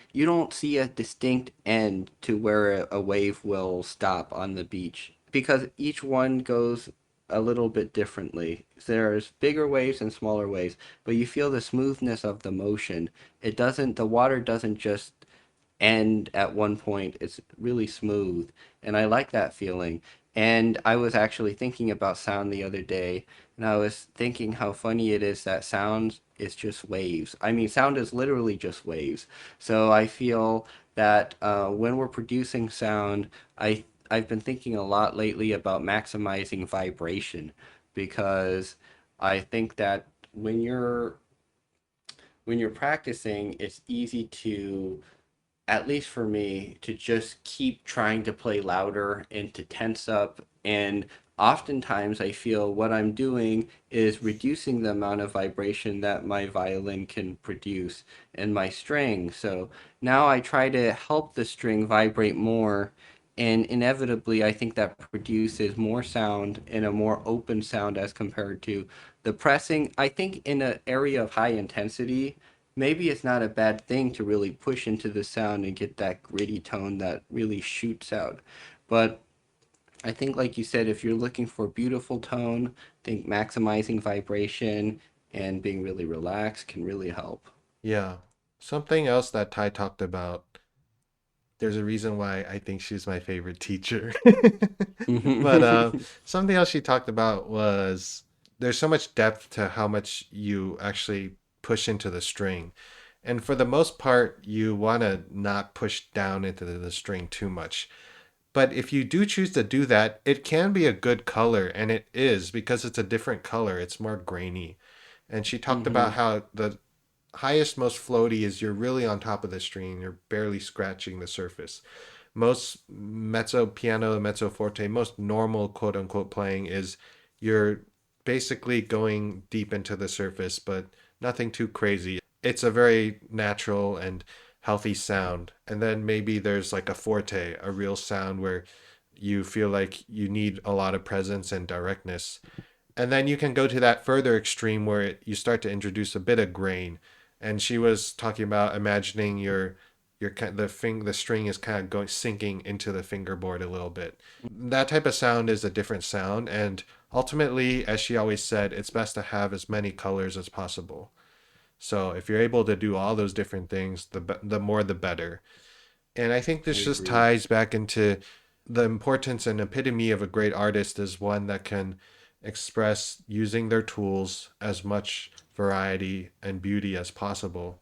a distinct end to where a wave will stop on the beach because each one goes a little bit differently. There's bigger waves and smaller waves, but you feel the smoothness of the motion. The water doesn't just and at one point it's really smooth, and I like that feeling. And I was actually thinking about sound the other day, and I was thinking how funny it is that sound is just waves. I mean, sound is literally just waves. So I feel that when we're producing sound, I've been thinking a lot lately about maximizing vibration, because I think that when you're practicing, it's easy to, at least for me, to just keep trying to play louder and to tense up. And oftentimes I feel what I'm doing is reducing the amount of vibration that my violin can produce and my string. So now I try to help the string vibrate more. And inevitably, I think that produces more sound and a more open sound as compared to the pressing. I think in an area of high intensity, maybe it's not a bad thing to really push into the sound and get that gritty tone that really shoots out. But I think, like you said, if you're looking for beautiful tone, I think maximizing vibration and being really relaxed can really help. Yeah. Something else that Ty talked about, there's a reason why I think she's my favorite teacher. But something else she talked about was there's so much depth to how much you actually push into the string. And for the most part, you want to not push down into the string too much. But if you do choose to do that, it can be a good color, and it is because it's a different color. It's more grainy. And she talked about Hmm. how the highest, most floaty is you're really on top of the string, you're barely scratching the surface. Most mezzo piano, mezzo forte, most normal quote unquote playing is you're basically going deep into the surface, but nothing too crazy. It's a very natural and healthy sound. And then maybe there's like a forte, a real sound where you feel like you need a lot of presence and directness. And then you can go to that further extreme where you start to introduce a bit of grain. And she was talking about imagining the string is kind of going sinking into the fingerboard a little bit. That type of sound is a different sound, and ultimately, as she always said, it's best to have as many colors as possible. So if you're able to do all those different things, the more the better. And I think I this just agree. ties back into the importance and epitome of a great artist is one that can express using their tools as much variety and beauty as possible.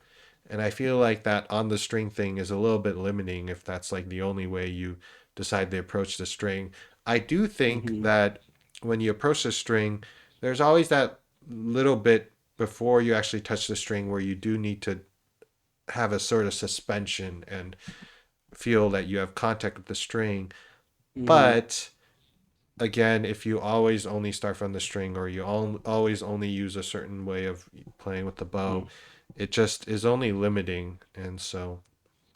And I feel like that on the string thing is a little bit limiting if that's like the only way you decide to approach the string. I do think Hmm. that when you approach the string, there's always that little bit before you actually touch the string where you do need to have a sort of suspension and feel that you have contact with the string. Hmm. But again, if you always only start from the string or you always only use a certain way of playing with the bow, it just is only limiting. And so,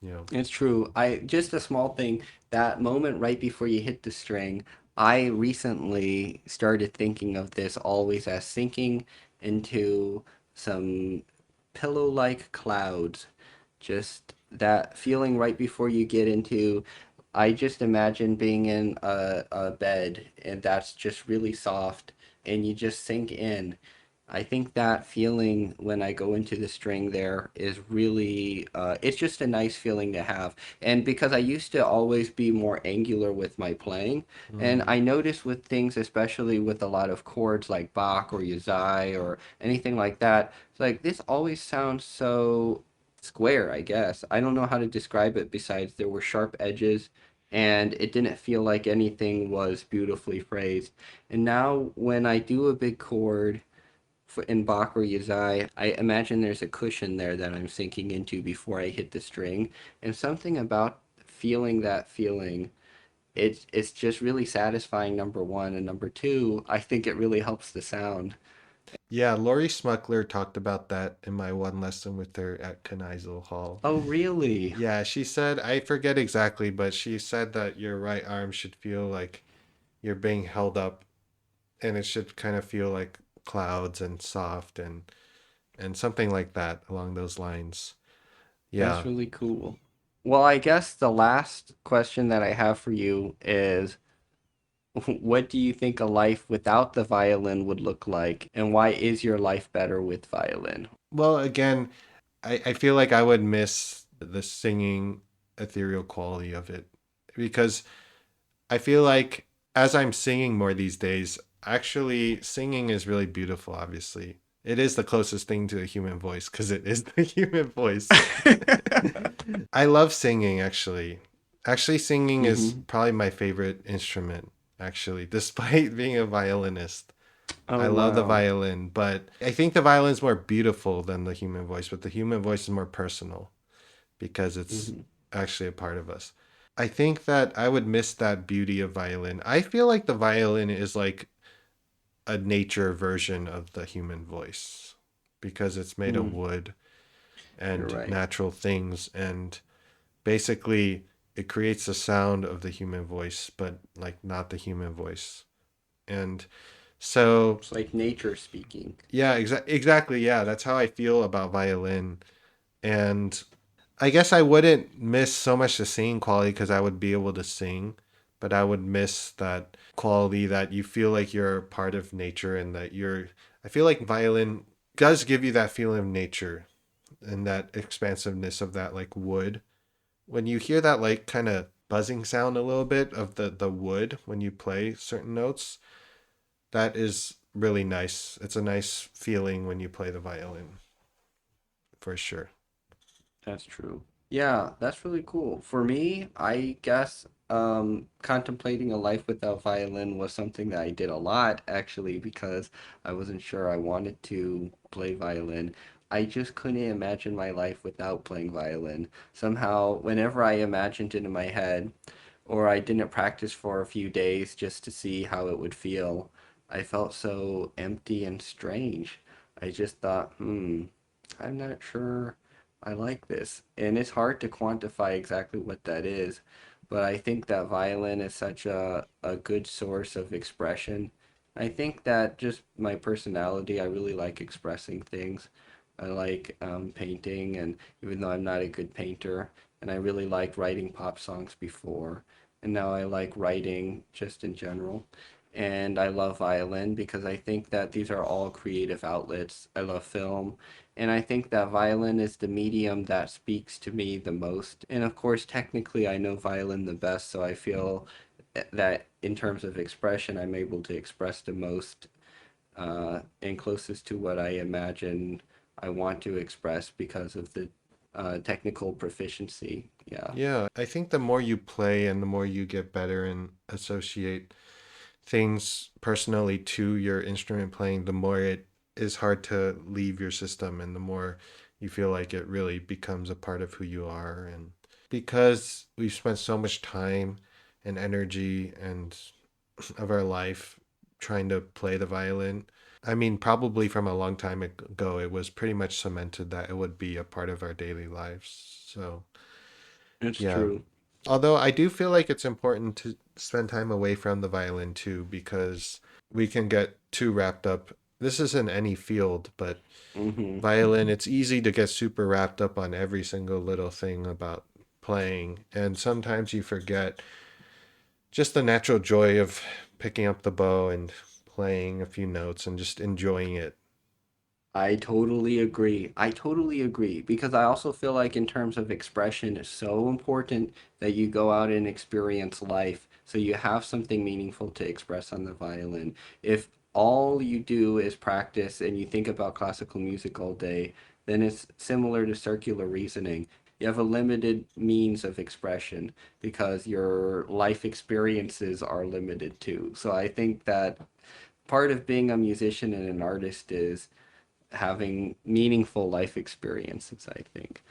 you know, It's true. I just a small thing, that moment right before you hit the string, I recently started thinking of this always as sinking into some pillow-like clouds. Just that feeling right before you get into, I just imagine being in a bed and that's just really soft and you just sink in. I think that feeling when I go into the string there is really, it's just a nice feeling to have. And because I used to always be more angular with my playing, and Mm. I notice with things, especially with a lot of chords like Bach or Yazai or anything like that, it's like this always sounds so square, I guess. I don't know how to describe it besides there were sharp edges and it didn't feel like anything was beautifully phrased. And now when I do a big chord, in Bach or Yazai, I imagine there's a cushion there that I'm sinking into before I hit the string, and something about feeling that feeling, it's just really satisfying. Number one, and number two, I think it really helps the sound. Yeah, Lori Smuckler talked about that in my one lesson with her at Kneisel Hall. Oh, really? Yeah, she said, I forget exactly, but she said that your right arm should feel like you're being held up and it should kind of feel like clouds and soft and something like that along those lines. That's Yeah. really cool. Well, I guess the last question that I have for you is, what do you think a life without the violin would look like, and why is your life better with violin? Well, again, I feel like I would miss the singing ethereal quality of it because I feel like as I'm singing more these days, actually singing is really beautiful, obviously. It is the closest thing to a human voice because it is the human voice. I love singing, actually. Actually, singing is Hmm. probably my favorite instrument, actually, despite being a violinist. Oh, I love the wow. violin, but I think the violin is more beautiful than the human voice, but the human voice is more personal because it's Hmm. actually a part of us. I think that I would miss that beauty of violin. I feel like the violin is like a nature version of the human voice because it's made of Mm, wood you're and right. natural things and basically it creates the sound of the human voice but like not the human voice. And so It's like nature speaking. yeah, exactly, yeah, that's how I feel about violin. And I guess I wouldn't miss so much the singing quality because I would be able to sing, but I would miss that quality that you feel like you're part of nature and that you're. I feel like violin does give you that feeling of nature and that expansiveness of that like wood. When you hear that like kind of buzzing sound a little bit of the wood when you play certain notes, that is really nice. It's a nice feeling when you play the violin, for sure. That's true. Yeah, that's really cool. For me, I guess contemplating a life without violin was something that I did a lot actually because I wasn't sure I wanted to play violin. I just couldn't imagine my life without playing violin. Somehow, whenever I imagined it in my head, or I didn't practice for a few days just to see how it would feel, I felt so empty and strange. I just thought, I'm not sure I like this. And it's hard to quantify exactly what that is, but I think that violin is such a good source of expression. I think that just my personality, I really like expressing things. I like painting, and even though I'm not a good painter, and I really liked writing pop songs before, and now I like writing just in general. And I love violin because I think that these are all creative outlets. I love film, and I think that violin is the medium that speaks to me the most. And of course, technically, I know violin the best, so I feel that in terms of expression, I'm able to express the most and closest to what I imagine I want to express because of the technical proficiency. Yeah, Yeah, I think the more you play and the more you get better and associate things personally to your instrument playing, the more it is hard to leave your system and the more you feel like it really becomes a part of who you are. And because we've spent so much time and energy and of our life trying to play the violin, I mean, probably from a long time ago, it was pretty much cemented that it would be a part of our daily lives. So, it's yeah. true. Although I do feel like it's important to spend time away from the violin too, because we can get too wrapped up. This is in any field, but Hmm. violin, it's easy to get super wrapped up on every single little thing about playing. And sometimes you forget just the natural joy of picking up the bow and playing a few notes and just enjoying it. I totally agree. I totally agree because I also feel like in terms of expression, it's so important that you go out and experience life so you have something meaningful to express on the violin. If all you do is practice and you think about classical music all day, then it's similar to circular reasoning. You have a limited means of expression because your life experiences are limited too. So I think that part of being a musician and an artist is having meaningful life experiences, I think.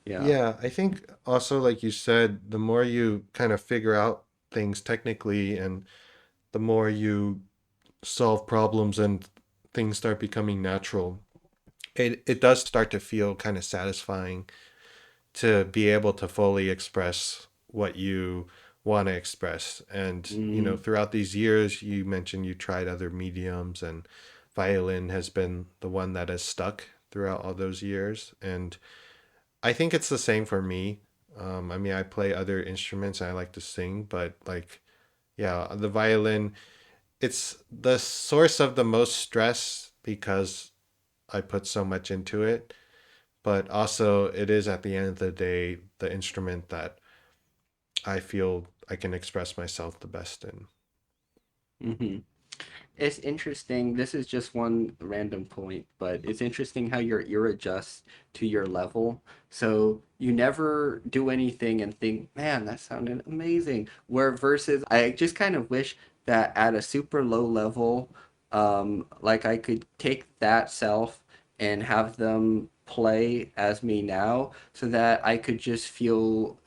Yeah. Yeah, I think also, like you said, the more you kind of figure out things technically and the more you solve problems and things start becoming natural, it does start to feel kind of satisfying to be able to fully express what you want to express. And, Mm, throughout these years, you mentioned you tried other mediums, and violin has been the one that has stuck throughout all those years. And I think it's the same for me. I mean, I play other instruments and I like to sing, but like, yeah, the violin, it's the source of the most stress because I put so much into it. But also, it is at the end of the day the instrument that I feel I can express myself the best in. hmm It's interesting. This is just one random point, but it's interesting how your ear adjusts to your level. So you never do anything and think, man, that sounded amazing. Where versus, I just kind of wish that at a super low level, like I could take that self and have them play as me now so that I could just feel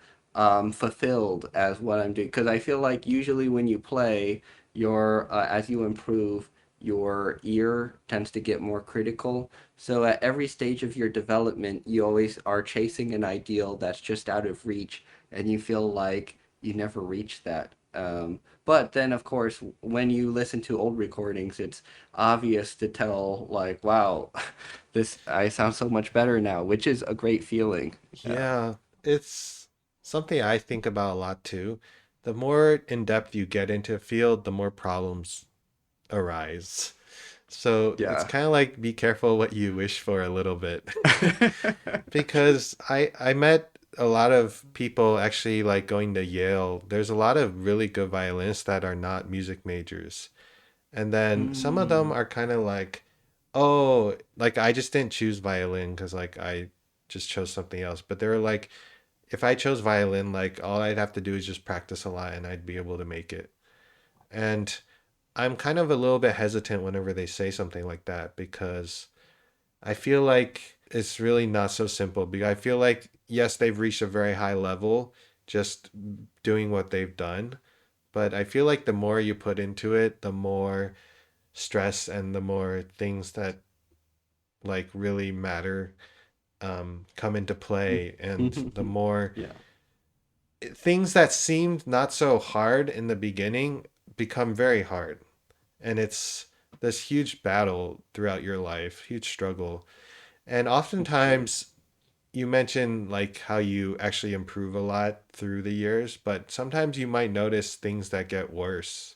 fulfilled as what I'm doing. Because I feel like usually when you play, your as you improve, your ear tends to get more critical. So at every stage of your development, you always are chasing an ideal that's just out of reach, and you feel like you never reach that. But then, of course, when you listen to old recordings, it's obvious to tell, like, wow, this I sound so much better now, which is a great feeling. Yeah. Yeah, it's something I think about a lot too. The more in depth you get into a field, the more problems arise. So it's Yeah. kind of like be careful what you wish for a little bit. Because I met a lot of people actually like going to Yale. There's a lot of really good violinists that are not music majors. And then some of them Mm. are kind of like, oh, like I just didn't choose violin because like I just chose something else. But they're like, if I chose violin, like all I'd have to do is just practice a lot and I'd be able to make it. And I'm kind of a little bit hesitant whenever they say something like that because I feel like it's really not so simple. Because I feel like, yes, they've reached a very high level just doing what they've done. But I feel like the more you put into it, the more stress and the more things that like really matter come into play, and the more Yeah. things that seemed not so hard in the beginning become very hard, and it's this huge battle throughout your life, huge struggle. And That's true. oftentimes you mention like how you actually improve a lot through the years, but sometimes you might notice things that get worse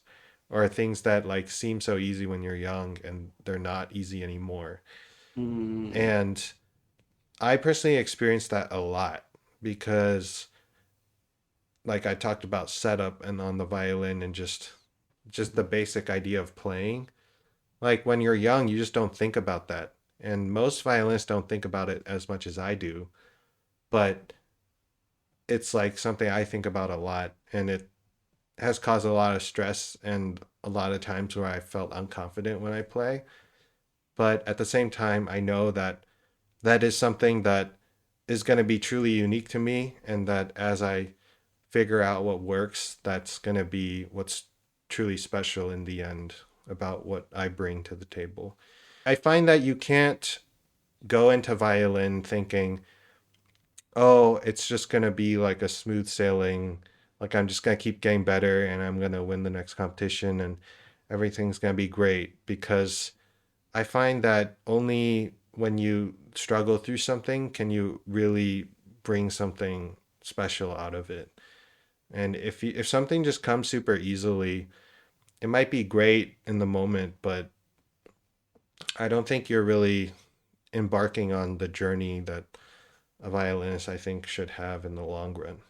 or things that like seem so easy when you're young and they're not easy anymore. Mm. And I personally experienced that a lot because like I talked about setup and on the violin and just the Mhm. basic idea of playing. Like when you're young, you just don't think about that. And most violinists don't think about it as much as I do, but it's like something I think about a lot, and it has caused a lot of stress and a lot of times where I felt unconfident when I play. But at the same time, I know that that is something that is going to be truly unique to me, and that as I figure out what works, that's going to be what's truly special in the end about what I bring to the table. I find that you can't go into violin thinking, oh, it's just going to be like a smooth sailing, like I'm just going to keep getting better and I'm going to win the next competition and everything's going to be great, because I find that only when you struggle through something can you really bring something special out of it. And if something just comes super easily, it might be great in the moment, but I don't think you're really embarking on the journey that a violinist I think should have in the long run.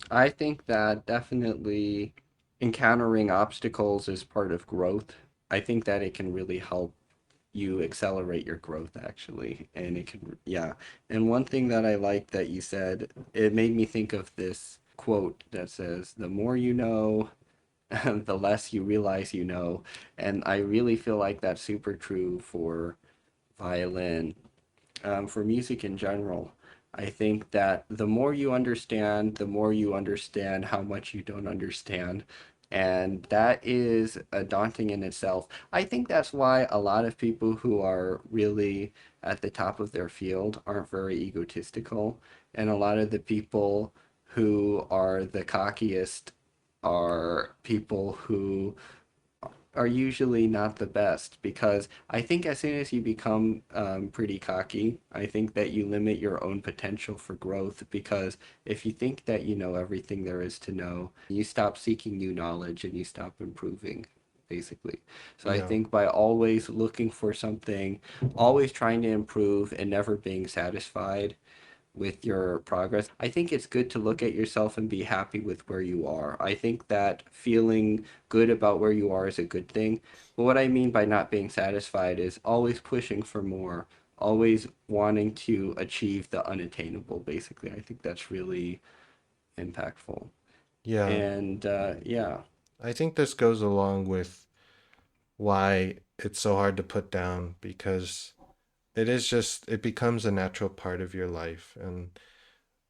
I think that definitely encountering obstacles is part of growth. I think that it can really help you accelerate your growth actually. And it can, yeah. And one thing that I like that you said, it made me think of this quote that says, the more you know, the less you realize you know. And I really feel like that's super true for violin, for music in general. I think that the more you understand how much you don't understand. And that is daunting in itself. I think that's why a lot of people who are really at the top of their field aren't very egotistical. And a lot of the people who are the cockiest are people who are usually not the best because I think as soon as you become pretty cocky, I think that you limit your own potential for growth because if you think that you know everything there is to know, you stop seeking new knowledge and you stop improving, basically. So I Yeah. think by always looking for something, always trying to improve and never being satisfied with your progress. I think it's good to look at yourself and be happy with where you are. I think that feeling good about where you are is a good thing. But what I mean by not being satisfied is always pushing for more, always wanting to achieve the unattainable, basically. I think that's really impactful. Yeah. And yeah, I think this goes along with why it's so hard to put down because it becomes a natural part of your life. And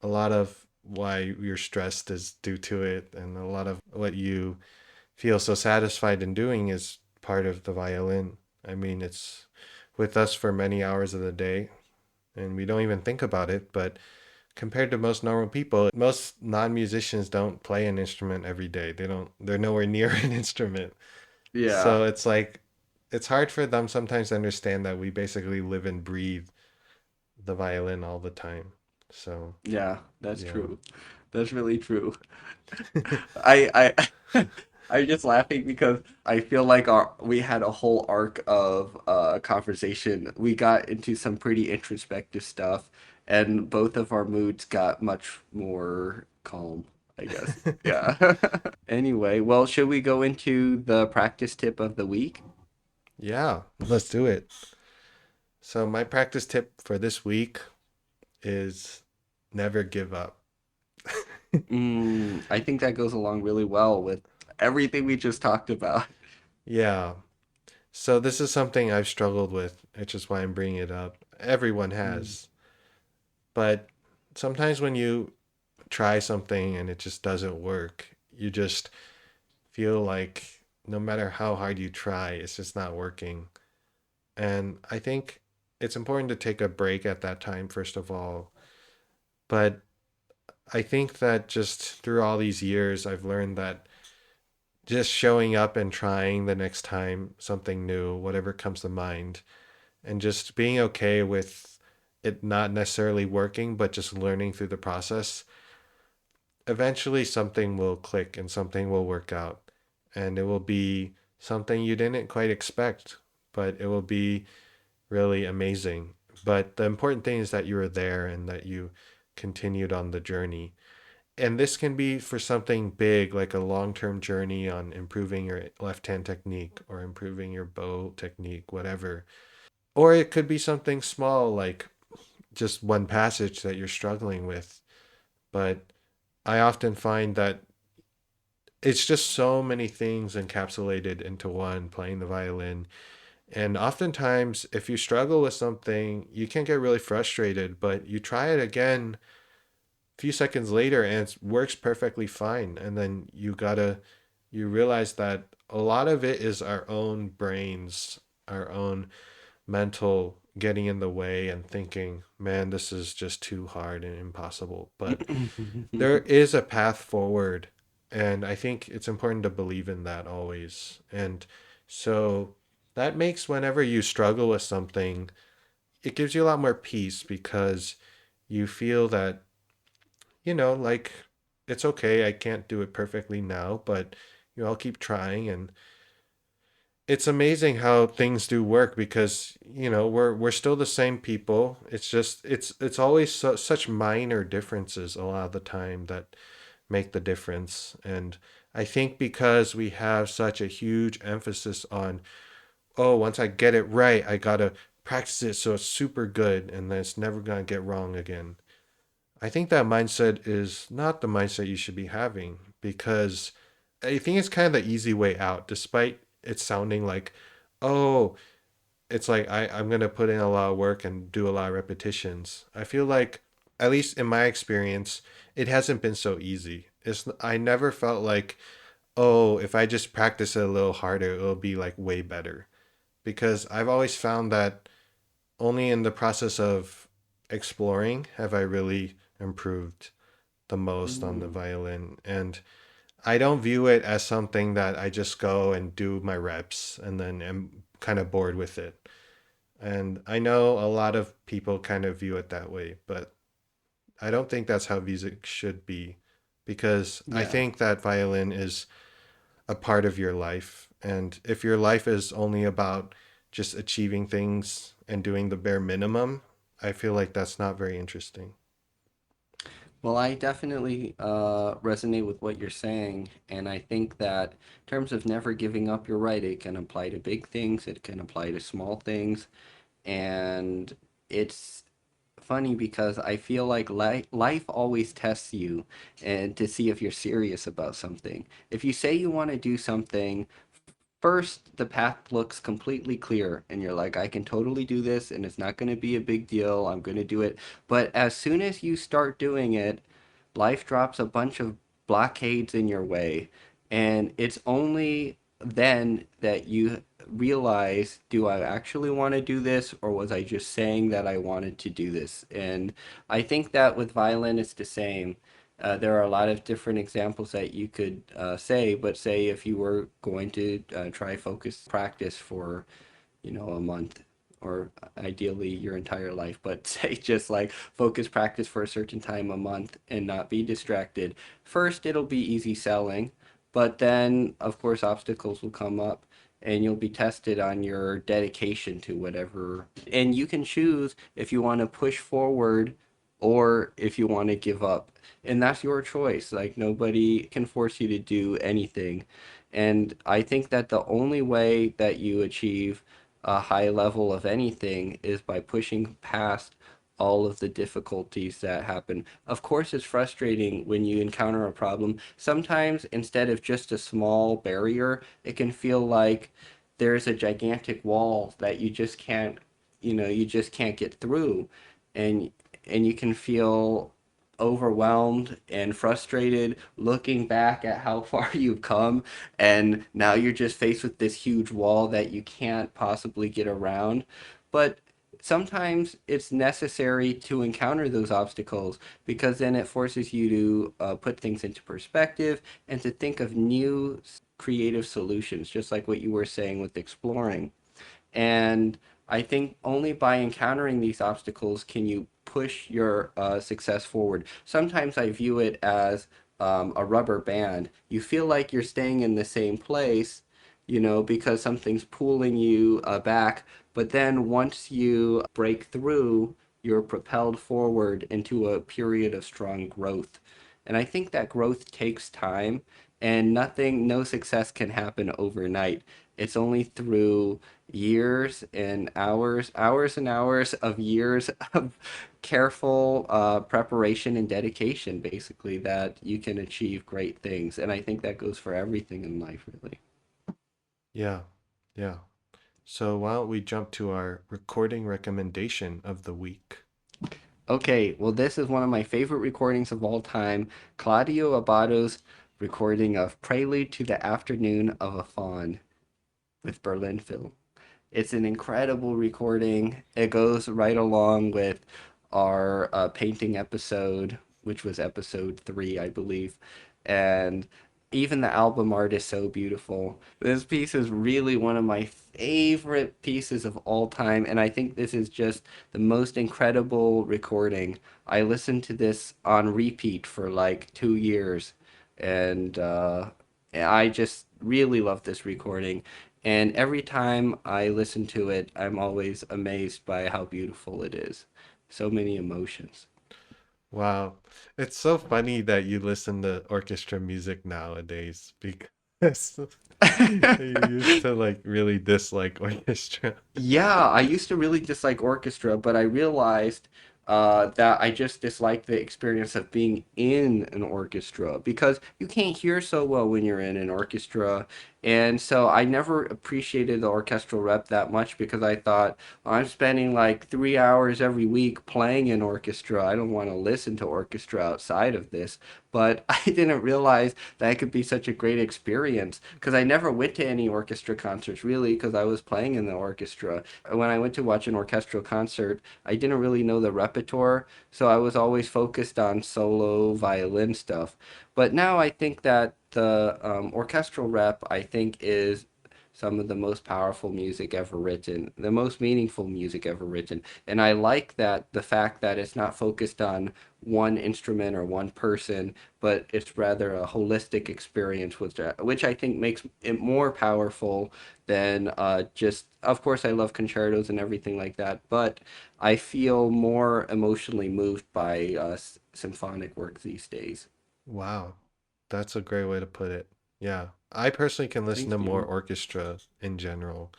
a lot of why you're stressed is due to it. And a lot of what you feel so satisfied in doing is part of the violin. I mean, it's with us for many hours of the day, and we don't even think about it. But compared to most normal people, most non-musicians don't play an instrument every day. They're nowhere near an instrument. yeah, So it's like, it's hard for them sometimes to understand that we basically live and breathe the violin all the time. So, yeah, that's yeah. true. That's really true. I I'm just laughing because I feel like our we had a whole arc of conversation. We got into some pretty introspective stuff, and both of our moods got much more calm, I guess. Yeah. Anyway, well, should we go into the practice tip of the week? Yeah, let's do it. So, my practice tip for this week is never give up. I think that goes along really well with everything we just talked about. Yeah. So, this is something I've struggled with, which is why I'm bringing it up. Everyone Mm. has. But sometimes when you try something and it just doesn't work, you just feel like no matter how hard you try, it's just not working. And I think it's important to take a break at that time, first of all. But I think that just through all these years, I've learned that just showing up and trying the next time something new, whatever comes to mind, and just being okay with it not necessarily working, but just learning through the process, eventually something will click and something will work out. And it will be something you didn't quite expect, but it will be really amazing. But the important thing is that you were there and that you continued on the journey. And this can be for something big, like a long term journey on improving your left hand technique or improving your bow technique, whatever. Or it could be something small, like just one passage that you're struggling with. But I often find that it's just so many things encapsulated into one playing the violin. And oftentimes, if you struggle with something, you can get really frustrated, but you try it again a few seconds later and it works perfectly fine. And then you realize that a lot of it is our own brains, our own mental getting in the way and thinking, man, this is just too hard and impossible. But there is a path forward. And I think it's important to believe in that always. And so that makes whenever you struggle with something, it gives you a lot more peace because you feel that, like it's okay, I can't do it perfectly now, but I'll keep trying. And it's amazing how things do work because we're still the same people. It's just it's always such minor differences a lot of the time that make the difference. And I think because we have such a huge emphasis on, oh, once I get it right, I gotta practice it so it's super good and then it's never gonna get wrong again. I think that mindset is not the mindset you should be having because I think it's kind of the easy way out, despite it sounding like, oh, it's like I'm gonna put in a lot of work and do a lot of repetitions. I feel like, at least in my experience, it hasn't been so easy. I never felt like, oh, if I just practice it a little harder, it'll be like way better. Because I've always found that only in the process of exploring have I really improved the most on the Mm. violin. And I don't view it as something that I just go and do my reps and then am kind of bored with it. And I know a lot of people kind of view it that way, but I don't think that's how music should be because I Yeah. think that violin is a part of your life. And if your life is only about just achieving things and doing the bare minimum, I feel like that's not very interesting. Well, I definitely resonate with what you're saying, and I think that in terms of never giving up, you're right. It can apply to big things, it can apply to small things, and it's funny because I feel like life always tests you and to see if you're serious about something. If you say you want to do something, first the path looks completely clear and you're like, I can totally do this and it's not going to be a big deal. I'm going to do it. But as soon as you start doing it, life drops a bunch of blockades in your way. And it's only then that you realize, do I actually want to do this or was I just saying that I wanted to do this? And I think that with violin, it's the same. There are a lot of different examples that you could say, but say if you were going to try focus practice for a month or ideally your entire life, but say just like focus practice for a certain time a month and not be distracted. First, it'll be easy selling, but then, of course, obstacles will come up and you'll be tested on your dedication to whatever. And you can choose if you want to push forward or if you want to give up. And that's your choice. Like, nobody can force you to do anything. And I think that the only way that you achieve a high level of anything is by pushing past all of the difficulties that happen. Of course, it's frustrating when you encounter a problem. Sometimes, instead of just a small barrier, it can feel like there's a gigantic wall that you just can't get through. And you can feel overwhelmed and frustrated looking back at how far you've come, and now you're just faced with this huge wall that you can't possibly get around. But sometimes it's necessary to encounter those obstacles because then it forces you to put things into perspective and to think of new creative solutions, just like what you were saying with exploring. And I think only by encountering these obstacles can you push your success forward. Sometimes I view it as a rubber band. You feel like you're staying in the same place, because something's pulling you back. But then once you break through, you're propelled forward into a period of strong growth. And I think that growth takes time, and no success can happen overnight. It's only through years and hours and hours of years of careful preparation and dedication, basically, that you can achieve great things. And I think that goes for everything in life, really. Yeah, yeah. So why don't we jump to our recording recommendation of the week? Okay, well, this is one of my favorite recordings of all time, Claudio Abbado's recording of Prelude to the Afternoon of a Faun with Berlin Phil. It's an incredible recording. It goes right along with our painting episode, which was episode 3, I believe. And even the album art is so beautiful. This piece is really one of my favorite pieces of all time, and I think this is just the most incredible recording. I listened to this on repeat for like 2 years, and I just really love this recording. And every time I listen to it, I'm always amazed by how beautiful it is. So many emotions. Wow. It's so funny that you listen to orchestra music nowadays because you used to like really dislike orchestra. Yeah, I used to really dislike orchestra, but I realized that I just dislike the experience of being in an orchestra because you can't hear so well when you're in an orchestra. And so I never appreciated the orchestral rep that much because I thought I'm spending like 3 hours every week playing in orchestra. I don't want to listen to orchestra outside of this. But I didn't realize that could be such a great experience because I never went to any orchestra concerts really because I was playing in the orchestra. When I went to watch an orchestral concert, I didn't really know the repertoire, so I was always focused on solo violin stuff. But now I think that the orchestral rep, I think, is some of the most powerful music ever written, the most meaningful music ever written. And I like that the fact that it's not focused on one instrument or one person, but it's rather a holistic experience, which I think makes it more powerful than just, of course, I love concertos and everything like that, but I feel more emotionally moved by symphonic work these days. Wow. That's a great way to put it. Yeah. I personally can listen Thank to more you. orchestra in general.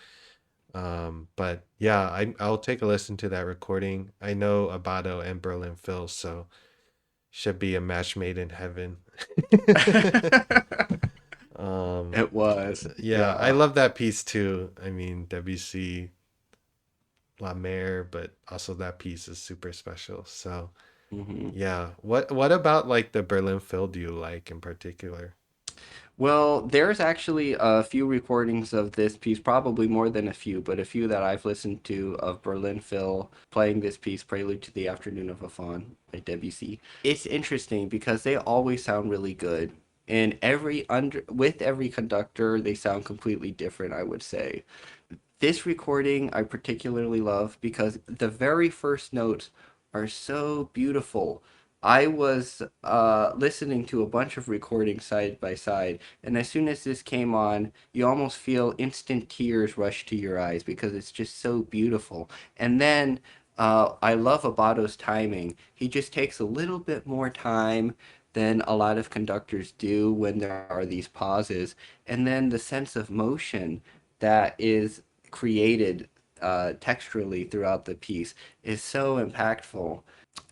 But yeah, I'll take a listen to that recording. I know Abado and Berlin Phil, so should be a match made in heaven. Um, It was, yeah, I yeah. love that piece too. I mean, Debussy, La Mer, but also that piece is super special. So Mhm. yeah, what about like the Berlin Phil do you like in particular? Well, there's actually a few recordings of this piece, probably more than a few, but a few that I've listened to of Berlin Phil playing this piece, Prelude to the Afternoon of a Faun by Debussy. It's interesting because they always sound really good. And with every conductor, they sound completely different, I would say. This recording I particularly love because the very first notes are so beautiful. I was listening to a bunch of recordings side by side, and as soon as this came on, you almost feel instant tears rush to your eyes because it's just so beautiful. And then I love Abado's timing. He just takes a little bit more time than a lot of conductors do when there are these pauses. And then the sense of motion that is created texturally throughout the piece is so impactful.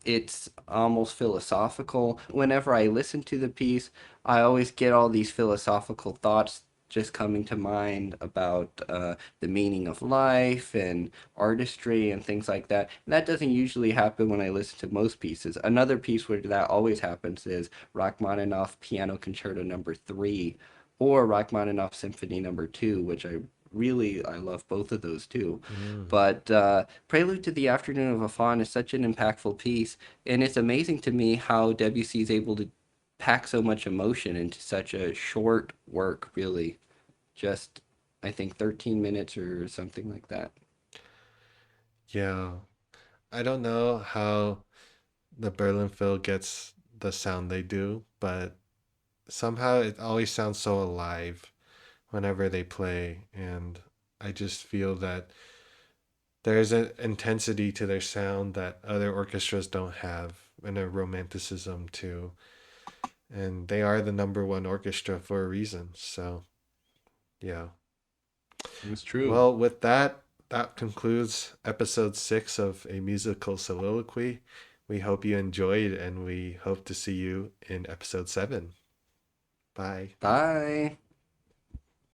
It's almost philosophical. Whenever I listen to the piece, I always get all these philosophical thoughts just coming to mind about the meaning of life and artistry and things like that. And that doesn't usually happen when I listen to most pieces. Another piece where that always happens is Rachmaninoff Piano Concerto Number 3 or Rachmaninoff Symphony Number 2, which I love both of those too. Mm. But Prelude to the Afternoon of a Faun is such an impactful piece, and it's amazing to me how Debussy is able to pack so much emotion into such a short work, really. Just, I think, 13 minutes or something like that. Yeah, I don't know how the Berlin Phil gets the sound they do, but somehow it always sounds so alive whenever they play, and I just feel that there's an intensity to their sound that other orchestras don't have, and a romanticism too. And they are the number one orchestra for a reason. So, yeah. It's true. Well, with that, that concludes episode 6 of A Musical Soliloquy. We hope you enjoyed, and we hope to see you in episode 7. Bye. Bye.